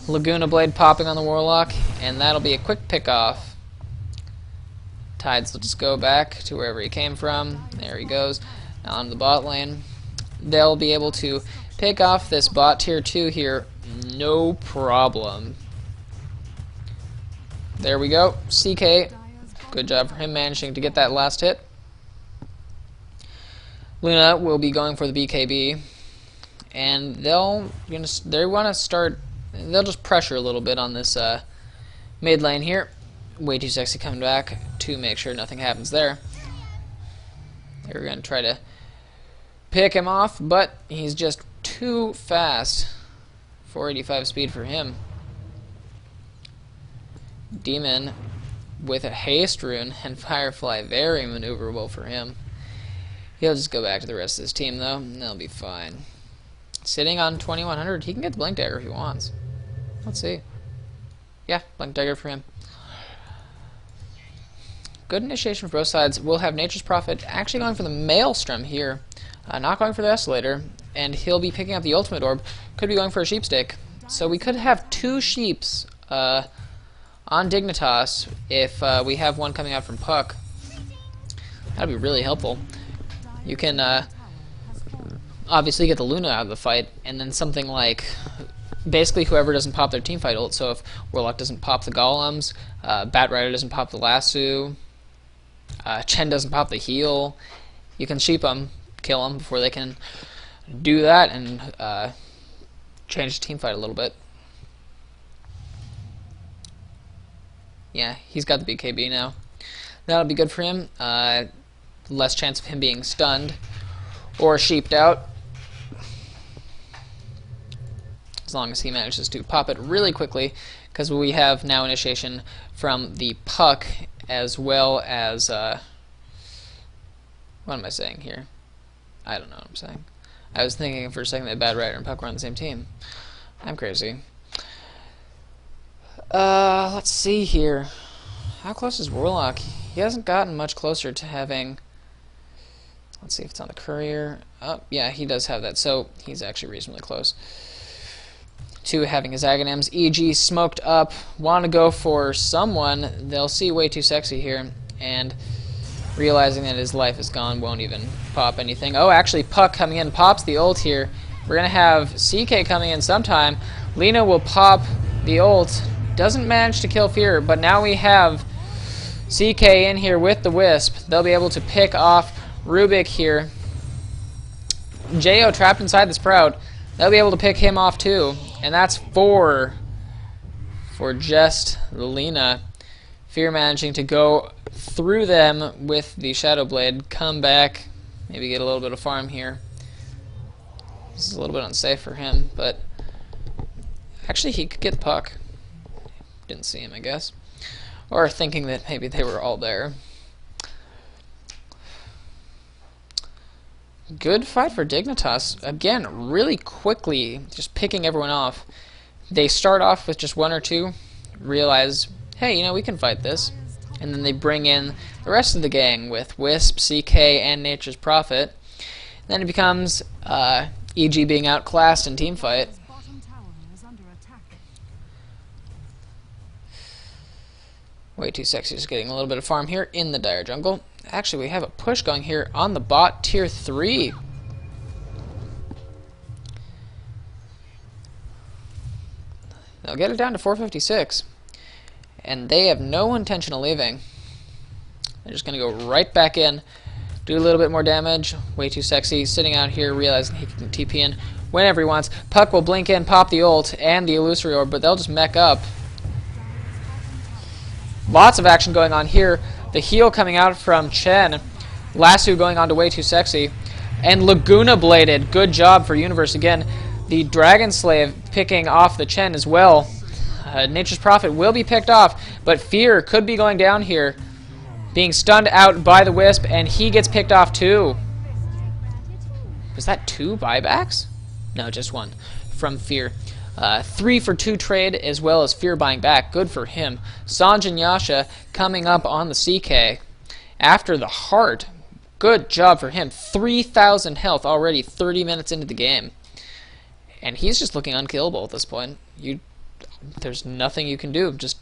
S1: Laguna Blade popping on the Warlock, and that'll be a quick pick-off. Tides will just go back to wherever he came from. There he goes. Now on the bot lane. They'll be able to pick off this bot tier 2 here, no problem. There we go. CK, good job for him managing to get that last hit. Luna will be going for the BKB, and they want to start. They'll just pressure a little bit on this mid lane here. Way Too Sexy coming back to make sure nothing happens there. They're going to try to pick him off, but he's just too fast. 485 speed for him. Demon with a haste rune and Firefly, very maneuverable for him. He'll just go back to the rest of his team though, and they'll be fine. Sitting on 2,100, he can get the Blink Dagger if he wants. Let's see. Yeah, Blink Dagger for him. Good initiation for both sides. We'll have Nature's Prophet actually going for the Maelstrom here, not going for the Escalator, and he'll be picking up the Ultimate Orb. Could be going for a Sheepstick. So we could have two Sheeps on Dignitas if we have one coming out from Puck. That'd be really helpful. You can obviously get the Luna out of the fight, and then something like basically whoever doesn't pop their teamfight ult. So if Warlock doesn't pop the Golems, Batrider doesn't pop the Lasso, Chen doesn't pop the heal, you can sheep them, kill them before they can do that, and change the teamfight a little bit. Yeah, he's got the BKB now. That'll be good for him. Less chance of him being stunned or sheeped out, as long as he manages to pop it really quickly, because we have now initiation from the Puck as well as what am I saying here? I don't know what I'm saying. I was thinking for a second that Batrider and Puck were on the same team. I'm crazy. Let's see here. How close is Warlock? He hasn't gotten much closer to having... Let's see if it's on the courier. Oh, yeah, he does have that, so he's actually reasonably close to having his Aghanims. EG smoked up, want to go for someone. They'll see Way Too Sexy here, and realizing that his life is gone, won't even pop anything. Oh, actually, Puck coming in, pops the ult here. We're going to have CK coming in sometime. Lina will pop the ult. Doesn't manage to kill Fear, but now we have CK in here with the Wisp. They'll be able to pick off Rubik here. Jo trapped inside the Sprout. They'll be able to pick him off too. And that's 4 for just Lina. Fear managing to go through them with the Shadow Blade. Come back. Maybe get a little bit of farm here. This is a little bit unsafe for him, but actually he could get Puck. Didn't see him, I guess. Or thinking that maybe they were all there. Good fight for Dignitas. Again, really quickly, just picking everyone off. They start off with just 1 or 2, realize, hey, you know, we can fight this. And then they bring in the rest of the gang with Wisp, CK, and Nature's Prophet. Then it becomes EG being outclassed in teamfight. Way too sexy, just getting a little bit of farm here in the Dire Jungle. Actually, we have a push going here on the bot, tier 3. They'll get it down to 456. And they have no intention of leaving. They're just going to go right back in, do a little bit more damage. Way too sexy, sitting out here, realizing he can TP in whenever he wants. Puck will blink in, pop the ult and the Illusory Orb, but they'll just mech up. Lots of action going on here. The heal coming out from Chen. Lasso going on to Way Too Sexy. And Laguna Bladed. Good job for Universe again. The Dragon Slave picking off the Chen as well. Nature's Prophet will be picked off, but Fear could be going down here. Being stunned out by the Wisp, and he gets picked off too. Was that 2 buybacks? No, just 1 from Fear. 3 for 2 trade, as well as Fear buying back. Good for him. Sanj and Yasha coming up on the CK after the heart. Good job for him. 3,000 health already 30 minutes into the game. And he's just looking unkillable at this point. There's nothing you can do. Just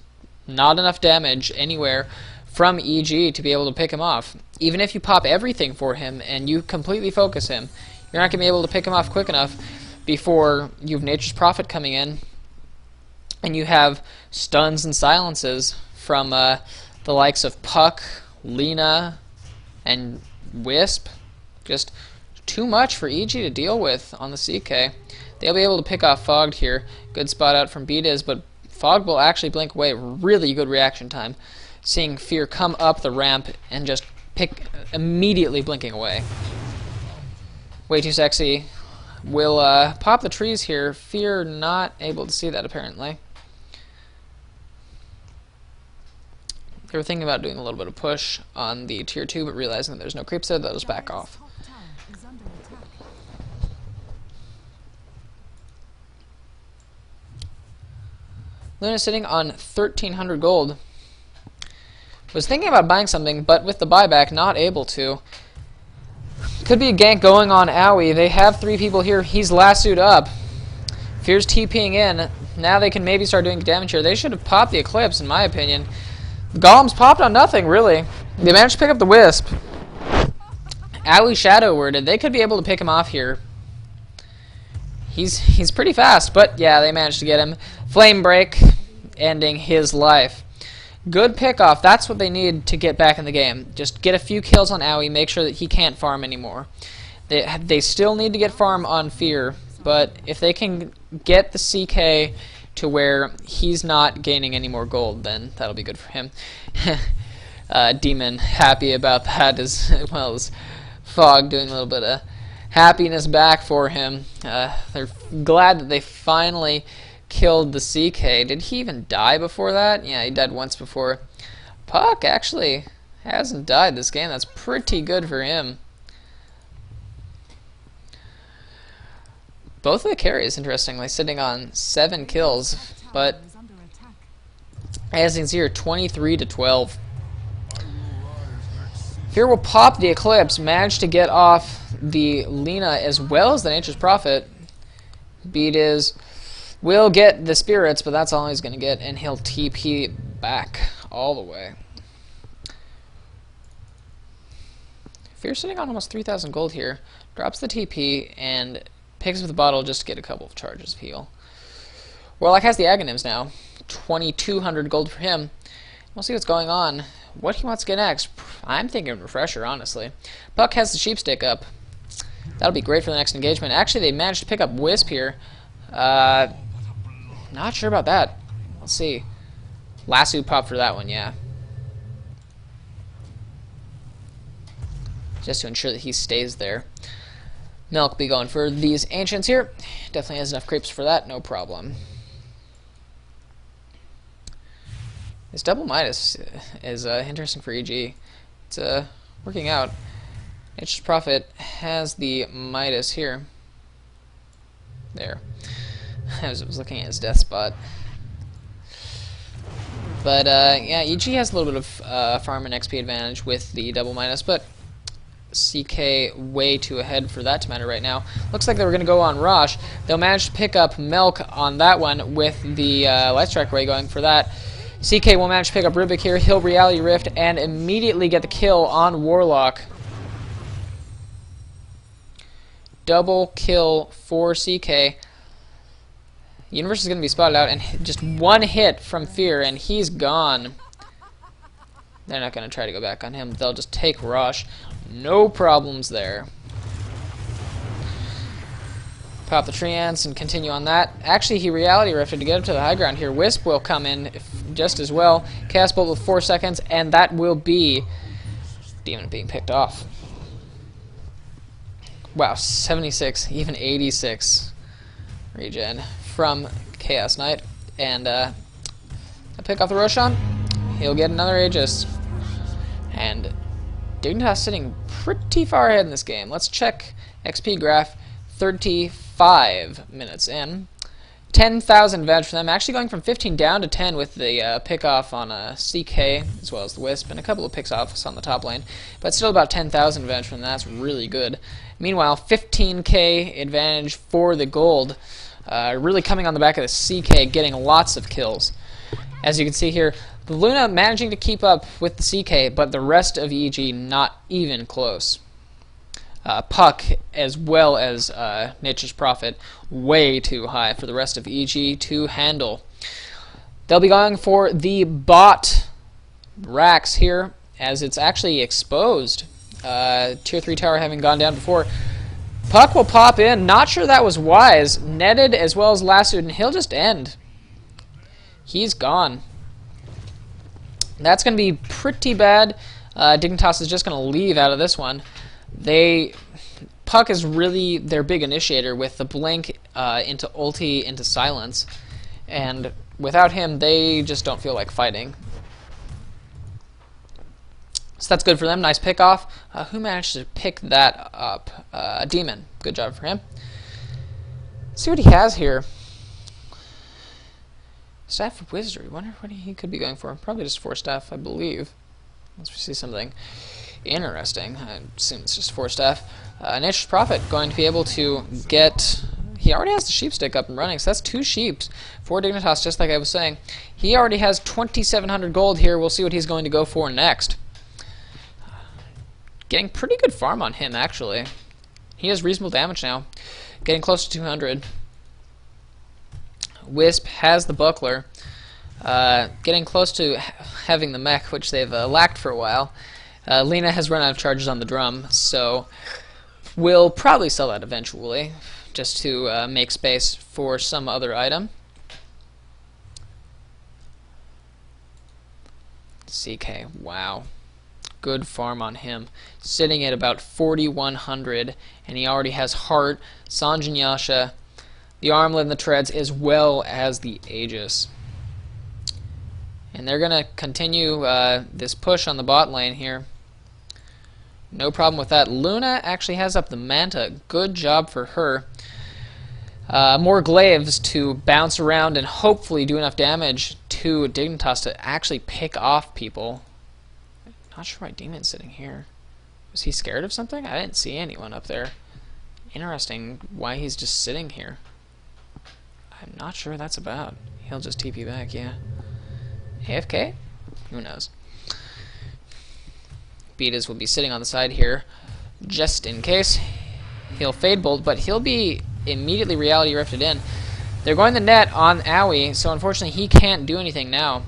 S1: not enough damage anywhere from EG to be able to pick him off. Even if you pop everything for him and you completely focus him, you're not going to be able to pick him off quick enough before you have Nature's Prophet coming in, and you have stuns and silences from the likes of Puck, Lina, and Wisp. Just too much for EG to deal with on the CK. They'll be able to pick off Fogged here. Good spot out from Dignitas, but Fog will actually blink away. Really good reaction time. Seeing Fear come up the ramp and just immediately blinking away. Way Too Sexy will pop the trees here. Fear not able to see that apparently. They were thinking about doing a little bit of push on the tier 2, but realizing that there's no creeps there, they'll just back off. Luna sitting on 1,300 gold. Was thinking about buying something, but with the buyback, not able to. Could be a gank going on Owie. They have 3 people here. He's lassoed up. Fear's TPing in. Now they can maybe start doing damage here. They should have popped the Eclipse, in my opinion. The Golems popped on nothing, really. They managed to pick up the Wisp. Owie Shadow Worded. They could be able to pick him off here. He's pretty fast, but yeah, they managed to get him. Flame Break, ending his life. Good pickoff. That's what they need to get back in the game. Just get a few kills on Owie, make sure that he can't farm anymore. They still need to get farm on Fear, but if they can get the CK to where he's not gaining any more gold, then that'll be good for him. Demon happy about that, as well as Fog doing a little bit of happiness back for him. They're glad that they finally killed the CK. Did he even die before that? Yeah, he died once before. Puck actually hasn't died this game. That's pretty good for him. Both of the carries, interestingly, sitting on 7 kills, but as you can see here, 23 to 12. Fear will pop the Eclipse, manage to get off the Lina as well as the Nature's Prophet. Beat is will get the spirits, but that's all he's going to get, and he'll TP back all the way. Fear's sitting on almost 3,000 gold here. Drops the TP and picks up the bottle just to get a couple of charges of heal. Warlock has the Aghanims now. 2,200 gold for him. We'll see what's going on. What he wants to get next. I'm thinking Refresher, honestly. Puck has the Sheep Stick up. That'll be great for the next engagement. Actually, they managed to pick up Wisp here. Not sure about that. Let's see. Lasso pop for that one, yeah. Just to ensure that he stays there. Milk be going for these Ancients here. Definitely has enough creeps for that, no problem. This double Midas is interesting for EG. It's working out. Nature's Prophet has the Midas here. There. I was looking at his death spot. But yeah, EG has a little bit of farm and XP advantage with the double Midas, but CK way too ahead for that to matter right now. Looks like they were going to go on Rosh. They'll manage to pick up Milk on that one with the Light Strike Ray going for that. CK will manage to pick up Rubik here. He'll Reality Rift and immediately get the kill on Warlock. Double kill for CK. Universe is going to be spotted out, and just one hit from Fear, and he's gone. They're not going to try to go back on him. They'll just take Rosh. No problems there. Pop the Tree Ants and continue on that. Actually, he Reality Rifted to get up to the high ground here. Wisp will come in just as well. Cast Bolt with 4 seconds, and that will be Demon being picked off. Wow, 76, even 86 regen from Chaos Knight. And a pick off the Roshan. He'll get another Aegis. And Dignitas sitting pretty far ahead in this game. Let's check XP graph. 35 minutes in. 10,000 advantage for them. Actually going from 15 down to 10 with the pick off on CK as well as the Wisp and a couple of picks offs on the top lane. But still about 10,000 advantage from them. That's really good. Meanwhile, 15k advantage for the gold. Really coming on the back of the CK, getting lots of kills. As you can see here, the Luna managing to keep up with the CK, but the rest of EG not even close. Puck, as well as Nature's Prophet, way too high for the rest of EG to handle. They'll be going for the bot Rax here, as it's actually exposed. Tier 3 tower having gone down before. Puck will pop in. Not sure that was wise. Netted as well as lassoed, and he'll just end. He's gone. That's going to be pretty bad. Dignitas is just going to leave out of this one. Puck is really their big initiator with the blink into ulti into silence, and without him they just don't feel like fighting. So that's good for them. Nice pick off. Who managed to pick that up? Demon. Good job for him. Let's see what he has here. Staff of Wizardry. Wonder what he could be going for. Probably just 4 staff, I believe. Let's see something interesting. I assume it's just 4 staff. Nature's Prophet going to be able to get... He already has the sheep stick up and running, so that's 2 sheep for Dignitas, just like I was saying. He already has 2,700 gold here. We'll see what he's going to go for next. Getting pretty good farm on him, actually. He has reasonable damage now. Getting close to 200. Wisp has the buckler. Getting close to having the mech, which they've lacked for a while. Lena has run out of charges on the drum, so we'll probably sell that eventually, just to make space for some other item. CK, wow. Good farm on him. Sitting at about 4,100, and he already has Heart, Sanjin Yasha, the Armlet and the Treads, as well as the Aegis. And they're going to continue this push on the bot lane here. No problem with that. Luna actually has up the Manta. Good job for her. More glaives to bounce around and hopefully do enough damage to Dignitas to actually pick off people. Not sure why Demon's sitting here. Was he scared of something? I didn't see anyone up there. Interesting why he's just sitting here. I'm not sure what that's about. He'll just TP back, yeah. AFK? Who knows? Beatas will be sitting on the side here. just in case. He'll Fade Bolt, but he'll be immediately Reality Rifted in. They're going the net on Owie, so unfortunately he can't do anything now.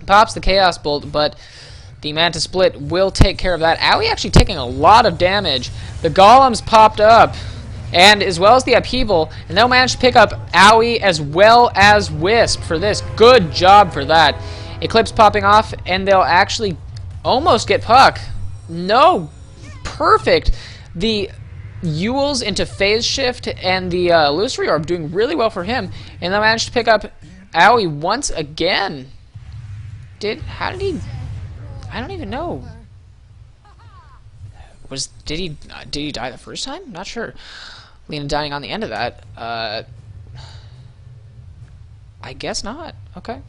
S1: Pops the Chaos Bolt, but the Manta Split will take care of that. Owie actually taking a lot of damage. The Golems popped up, and as well as the Upheaval, and they'll manage to pick up Owie as well as Wisp for this. Good job for that. Eclipse popping off, and they'll actually almost get Puck. No, perfect. The Ewel's into Phase Shift, and the Illusory Orb doing really well for him, and they'll manage to pick up Owie once again. How did he? I don't even know. Did he die the first time? Not sure. Lena dying on the end of that. I guess not. Okay.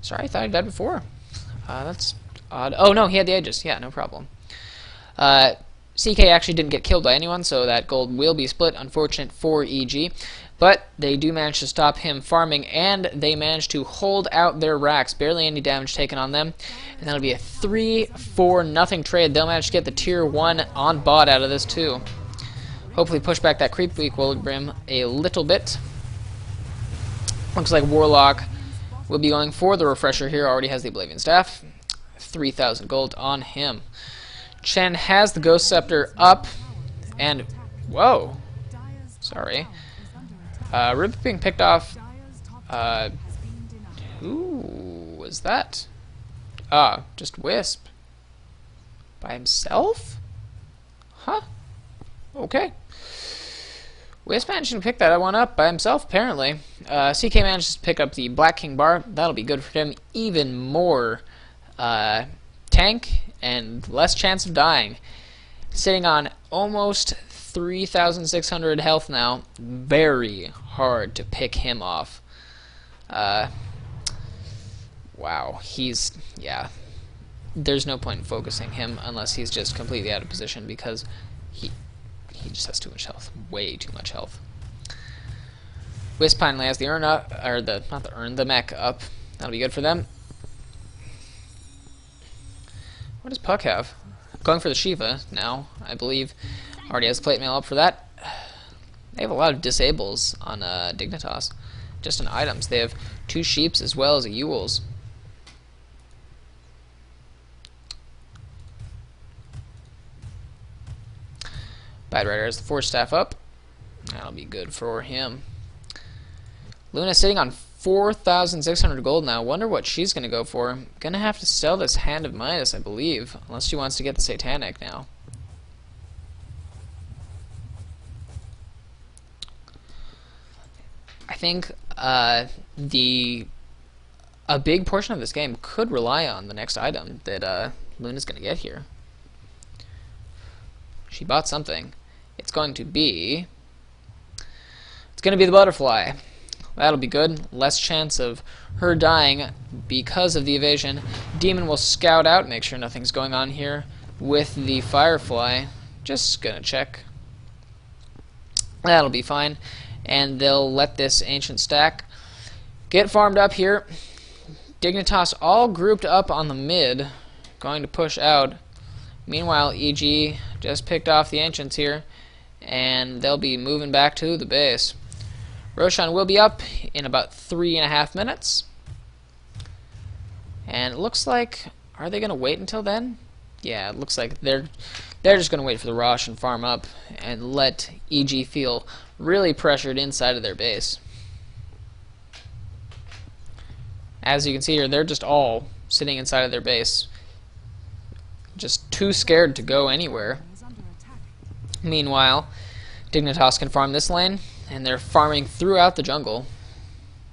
S1: Sorry, I thought he died before. That's odd. Oh no, he had the Aegis. Yeah, no problem. CK actually didn't get killed by anyone, so that gold will be split. Unfortunate for EG. But they do manage to stop him farming, and they manage to hold out their racks. Barely any damage taken on them. And that'll be a 3-4-0 trade. They'll manage to get the tier 1 on bot out of this too. Hopefully push back that creep equilibrium a little bit. Looks like Warlock will be going for the refresher here. Already has the Oblivion Staff. 3,000 gold on him. Chen has the Ghost Scepter up. And, whoa. Sorry. Rip being picked off. Who was that? Just Wisp. By himself? Huh? Okay. Wisp managed to pick that one up by himself, apparently. CK managed to pick up the Black King Bar. That'll be good for him. Even more tank and less chance of dying. Sitting on almost 3,600 health now. Very hard to pick him off. Wow, yeah. There's no point in focusing him unless he's just completely out of position, because he just has too much health. Way too much health. Wisp finally has the urn up, or the mech up. That'll be good for them. What does Puck have? Going for the Shiva now, I believe. Already has plate mail up for that. They have a lot of disables on Dignitas. Just in items. They have 2 Sheeps as well as a Ewel's. Bad Rider has the Force Staff up. That'll be good for him. Luna sitting on 4,600 gold now. Wonder what she's going to go for. Gonna have to sell this Hand of Midas, I believe. Unless she wants to get the Satanic now. I think a big portion of this game could rely on the next item that Luna's going to get here. She bought something. It's going to be the butterfly. That'll be good. Less chance of her dying because of the evasion. Demon will scout out, make sure nothing's going on here with the Firefly. Just gonna check. That'll be fine. And they'll let this ancient stack get farmed up here. Dignitas all grouped up on the mid, going to push out. Meanwhile, EG just picked off the ancients here, and they'll be moving back to the base. Roshan will be up in about 3.5 minutes. And it looks like, are they going to wait until then? Yeah, it looks like they're just going to wait for the Rosh and farm up and let EG feel really pressured inside of their base. As you can see here, they're just all sitting inside of their base, just too scared to go anywhere. Meanwhile, Dignitas can farm this lane, and they're farming throughout the jungle.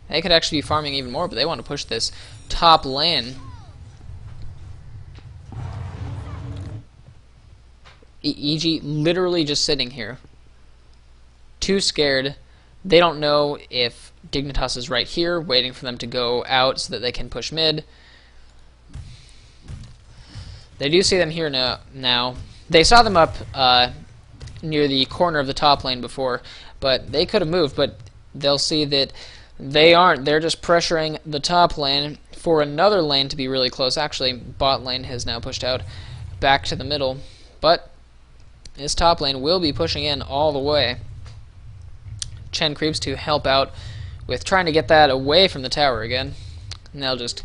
S1: They could actually be farming even more, but they want to push this top lane. EG literally just sitting here, too scared. They don't know if Dignitas is right here, waiting for them to go out so that they can push mid. They do see them here now. They saw them up near the corner of the top lane before, but they could have moved, but they'll see that they aren't. They're just pressuring the top lane for another lane to be really close. Actually, bot lane has now pushed out back to the middle, but This top lane will be pushing in all the way. Chen creeps to help out with trying to get that away from the tower again. And they'll just...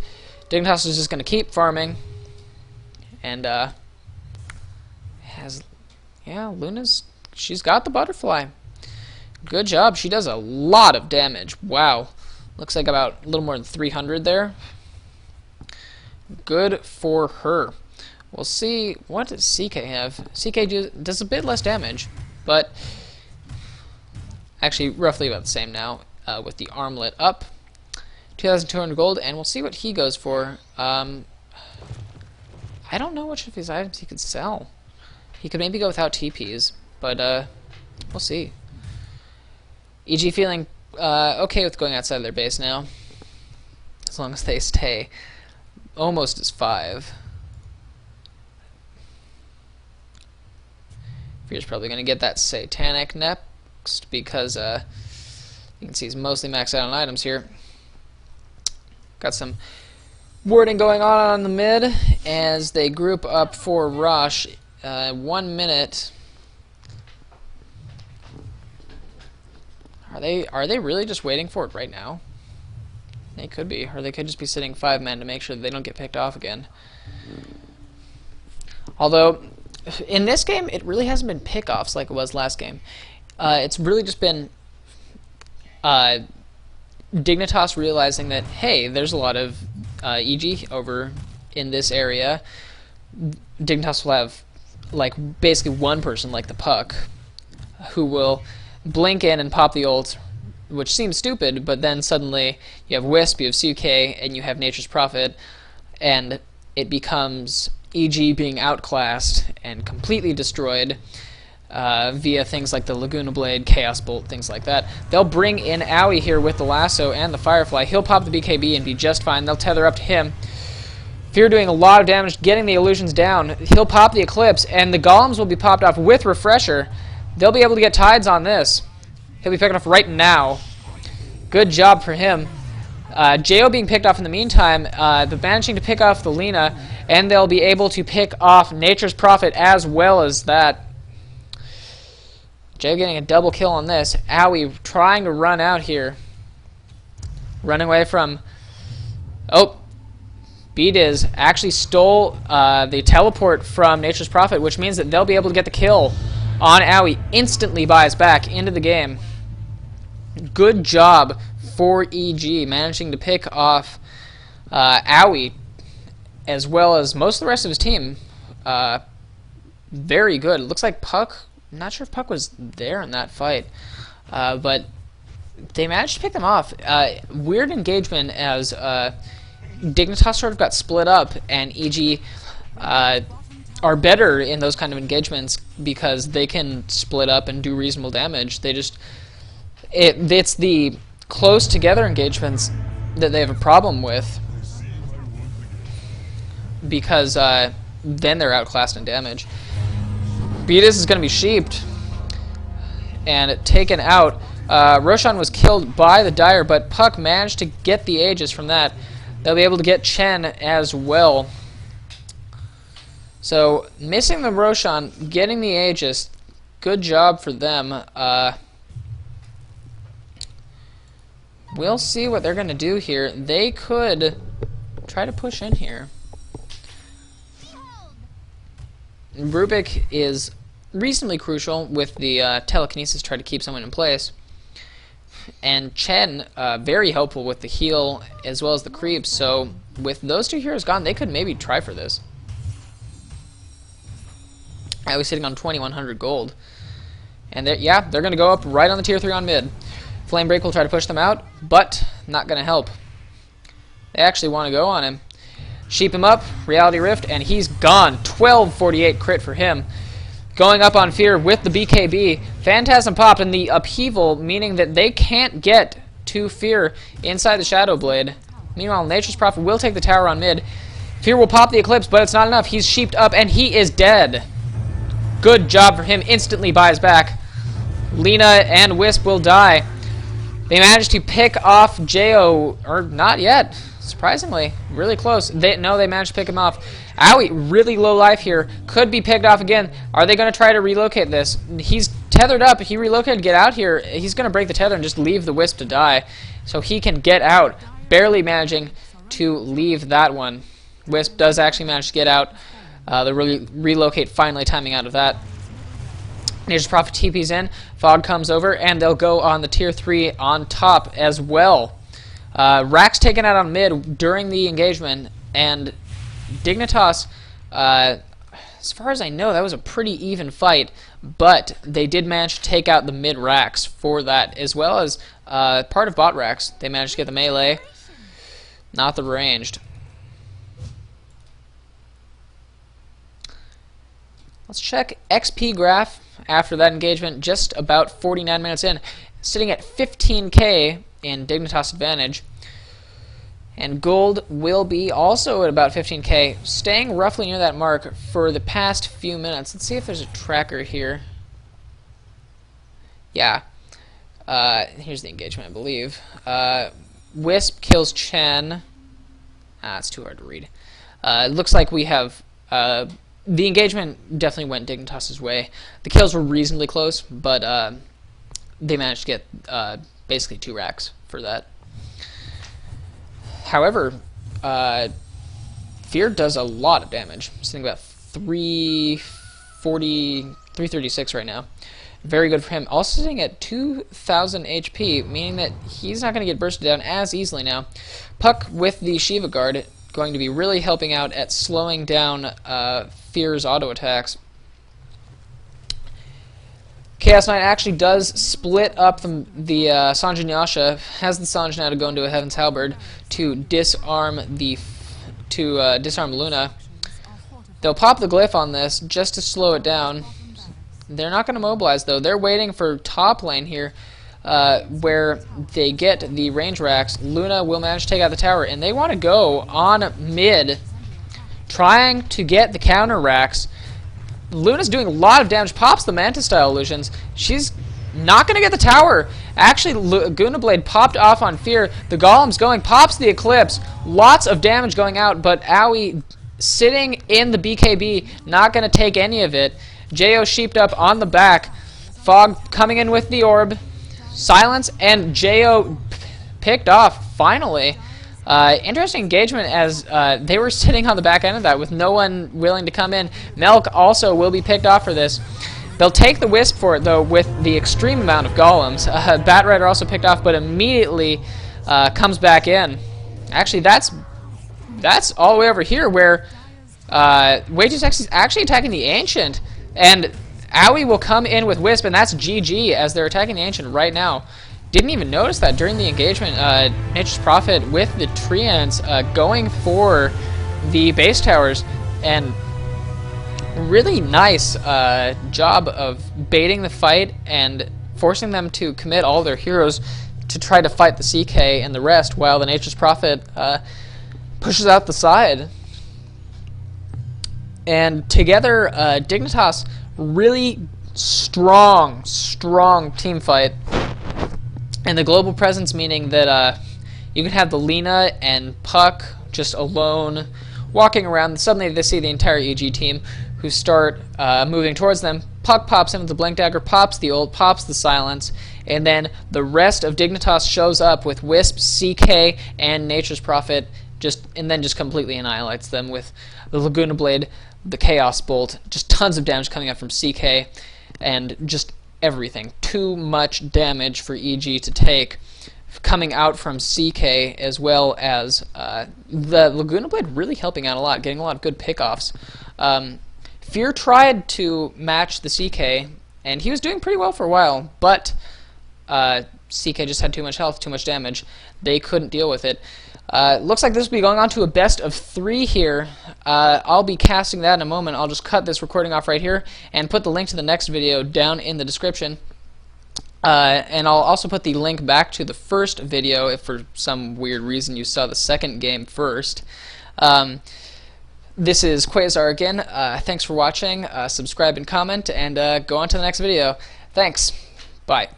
S1: Dignitas is just going to keep farming. And, yeah, Luna's... She's got the butterfly. Good job. She does a lot of damage. Wow. Looks like about a little more than 300 there. Good for her. We'll see. What does CK have? CK does a bit less damage, but actually roughly about the same now with the armlet up. 2,200 gold, and we'll see what he goes for. I don't know which of his items he could sell. He could maybe go without TPs, but we'll see. EG feeling okay with going outside their base now, as long as they stay almost as 5. Fear's probably going to get that Satanic next because you can see he's mostly maxed out on items here. Got some wording going on the mid as they group up for rush. 1 minute. Are they really just waiting for it right now? They could be, or they could just be sitting 5 men to make sure that they don't get picked off again. Although, in this game, it really hasn't been pickoffs like it was last game. It's really just been Dignitas realizing that, hey, there's a lot of EG over in this area. Dignitas will have, like, basically one person, like the Puck, who will blink in and pop the ult, which seems stupid, but then suddenly you have Wisp, you have CK, and you have Nature's Prophet, and it becomes EG being outclassed and completely destroyed via things like the Laguna Blade, Chaos Bolt, things like that. They'll bring in Owie here with the Lasso and the Firefly. He'll pop the BKB and be just fine. They'll tether up to him. Fear doing a lot of damage, getting the illusions down. He'll pop the Eclipse, and the Golems will be popped off with Refresher. They'll be able to get tides on this. He'll be picking off right now. Good job for him. Jo being picked off in the meantime, but managing to pick off the Lina, and they'll be able to pick off Nature's Prophet as well as that. Jo getting a double kill on this. Owie trying to run out here. Running away from... Oh! B-Diz actually stole the teleport from Nature's Prophet, which means that they'll be able to get the kill on Owie. Instantly buys back into the game. Good job for EG, managing to pick off Owie, as well as most of the rest of his team. Very good. It looks like Puck... I'm not sure if Puck was there in that fight, but they managed to pick them off. Weird engagement as Dignitas sort of got split up, and EG are better in those kind of engagements because they can split up and do reasonable damage. They just... It's the close together engagements that they have a problem with because then they're outclassed in damage. B-Diz is going to be sheeped and taken out. Roshan was killed by the Dire, but Puck managed to get the Aegis from that. They'll be able to get Chen as well. So, missing the Roshan, getting the Aegis, good job for them. We'll see what they're going to do here. They could try to push in here. Rubik is reasonably crucial with the telekinesis, try to keep someone in place. And Chen, very helpful with the heal as well as the creeps. So with those two heroes gone, they could maybe try for this. I was sitting on 2,100 gold. And they're going to go up right on the tier 3 on mid. Flame Break will try to push them out, but not going to help. They actually want to go on him. Sheep him up, Reality Rift, and he's gone. 1248 crit for him. Going up on Fear with the BKB. Phantasm popped, and the upheaval, meaning that they can't get to Fear inside the Shadow Blade. Meanwhile, Nature's Prophet will take the tower on mid. Fear will pop the Eclipse, but it's not enough. He's sheeped up, and he is dead. Good job for him. Instantly buys back. Lina and Wisp will die. They managed to pick off Jo, or not yet. Surprisingly, really close. They managed to pick him off. Owie, really low life here. Could be picked off again. Are they going to try to relocate this? He's tethered up. He relocated to get out here. He's going to break the tether and just leave the Wisp to die. So he can get out. Barely managing to leave that one. Wisp does actually manage to get out. The relocate finally timing out of that. Nature's Prophet TP's in. Fog comes over, and they'll go on the tier 3 on top as well. Rax taken out on mid during the engagement, and Dignitas, as far as I know, that was a pretty even fight, but they did manage to take out the mid Rax for that, as well as part of bot Rax. They managed to get the melee, not the ranged. Let's check XP graph after that engagement, just about 49 minutes in, sitting at 15k in Dignitas advantage. And gold will be also at about 15k, staying roughly near that mark for the past few minutes. Let's see if there's a tracker here. Yeah. Here's the engagement, I believe. Wisp kills Chen. It's too hard to read. It looks like we have... the engagement definitely went Dignitas' way. The kills were reasonably close, but they managed to get basically 2 racks for that. However, Fear does a lot of damage. Sitting about 336 right now. Very good for him. Also sitting at 2,000 HP, meaning that he's not going to get bursted down as easily now. Puck with the Shiva Guard going to be really helping out at slowing down Fear's auto attacks. Chaos Knight actually does split up the Sanj and Yasha, has the Sanj now to go into a Heaven's Halberd to disarm disarm Luna. They'll pop the glyph on this just to slow it down. They're not going to mobilize though. They're waiting for top lane here, where they get the range racks. Luna will manage to take out the tower, and they want to go on mid, trying to get the counter racks. Luna's doing a lot of damage, pops the Mantis-style illusions. She's not going to get the tower. Actually, Guna Blade popped off on Fear. The Golem's going, pops the Eclipse. Lots of damage going out, but Owie sitting in the BKB, not going to take any of it. Jo sheeped up on the back. Fog coming in with the orb. Silence, and Jo picked off, finally. Interesting engagement as they were sitting on the back end of that with no one willing to come in. Melk also will be picked off for this. They'll take the Wisp for it, though, with the extreme amount of Golems. Bat Rider also picked off, but immediately comes back in. Actually, that's all the way over here where Way2Sexy is actually attacking the Ancient. And Owie will come in with Wisp, and that's GG as they're attacking the Ancient right now. Didn't even notice that during the engagement. Nature's Prophet with the Treants going for the base towers, and really nice job of baiting the fight and forcing them to commit all their heroes to try to fight the CK and the rest, while the Nature's Prophet pushes out the side. And together, Dignitas, really strong team fight. And the global presence meaning that you can have the Lina and Puck just alone walking around. Suddenly they see the entire EG team who start moving towards them. Puck pops in with the Blink Dagger, pops the ult, pops the Silence, and then the rest of Dignitas shows up with Wisp, CK, and Nature's Prophet, and then just completely annihilates them with the Laguna Blade, the Chaos Bolt, just tons of damage coming up from CK, and just everything. Too much damage for EG to take coming out from CK, as well as the Laguna Blade really helping out a lot, getting a lot of good pickoffs. Fear tried to match the CK, and he was doing pretty well for a while, but CK just had too much health, too much damage. They couldn't deal with it. Looks like this will be going on to a best of 3 here. I'll be casting that in a moment. I'll just cut this recording off right here and put the link to the next video down in the description. And I'll also put the link back to the first video if for some weird reason you saw the second game first. This is Quasar again. Thanks for watching. Subscribe and comment, and go on to the next video. Thanks. Bye.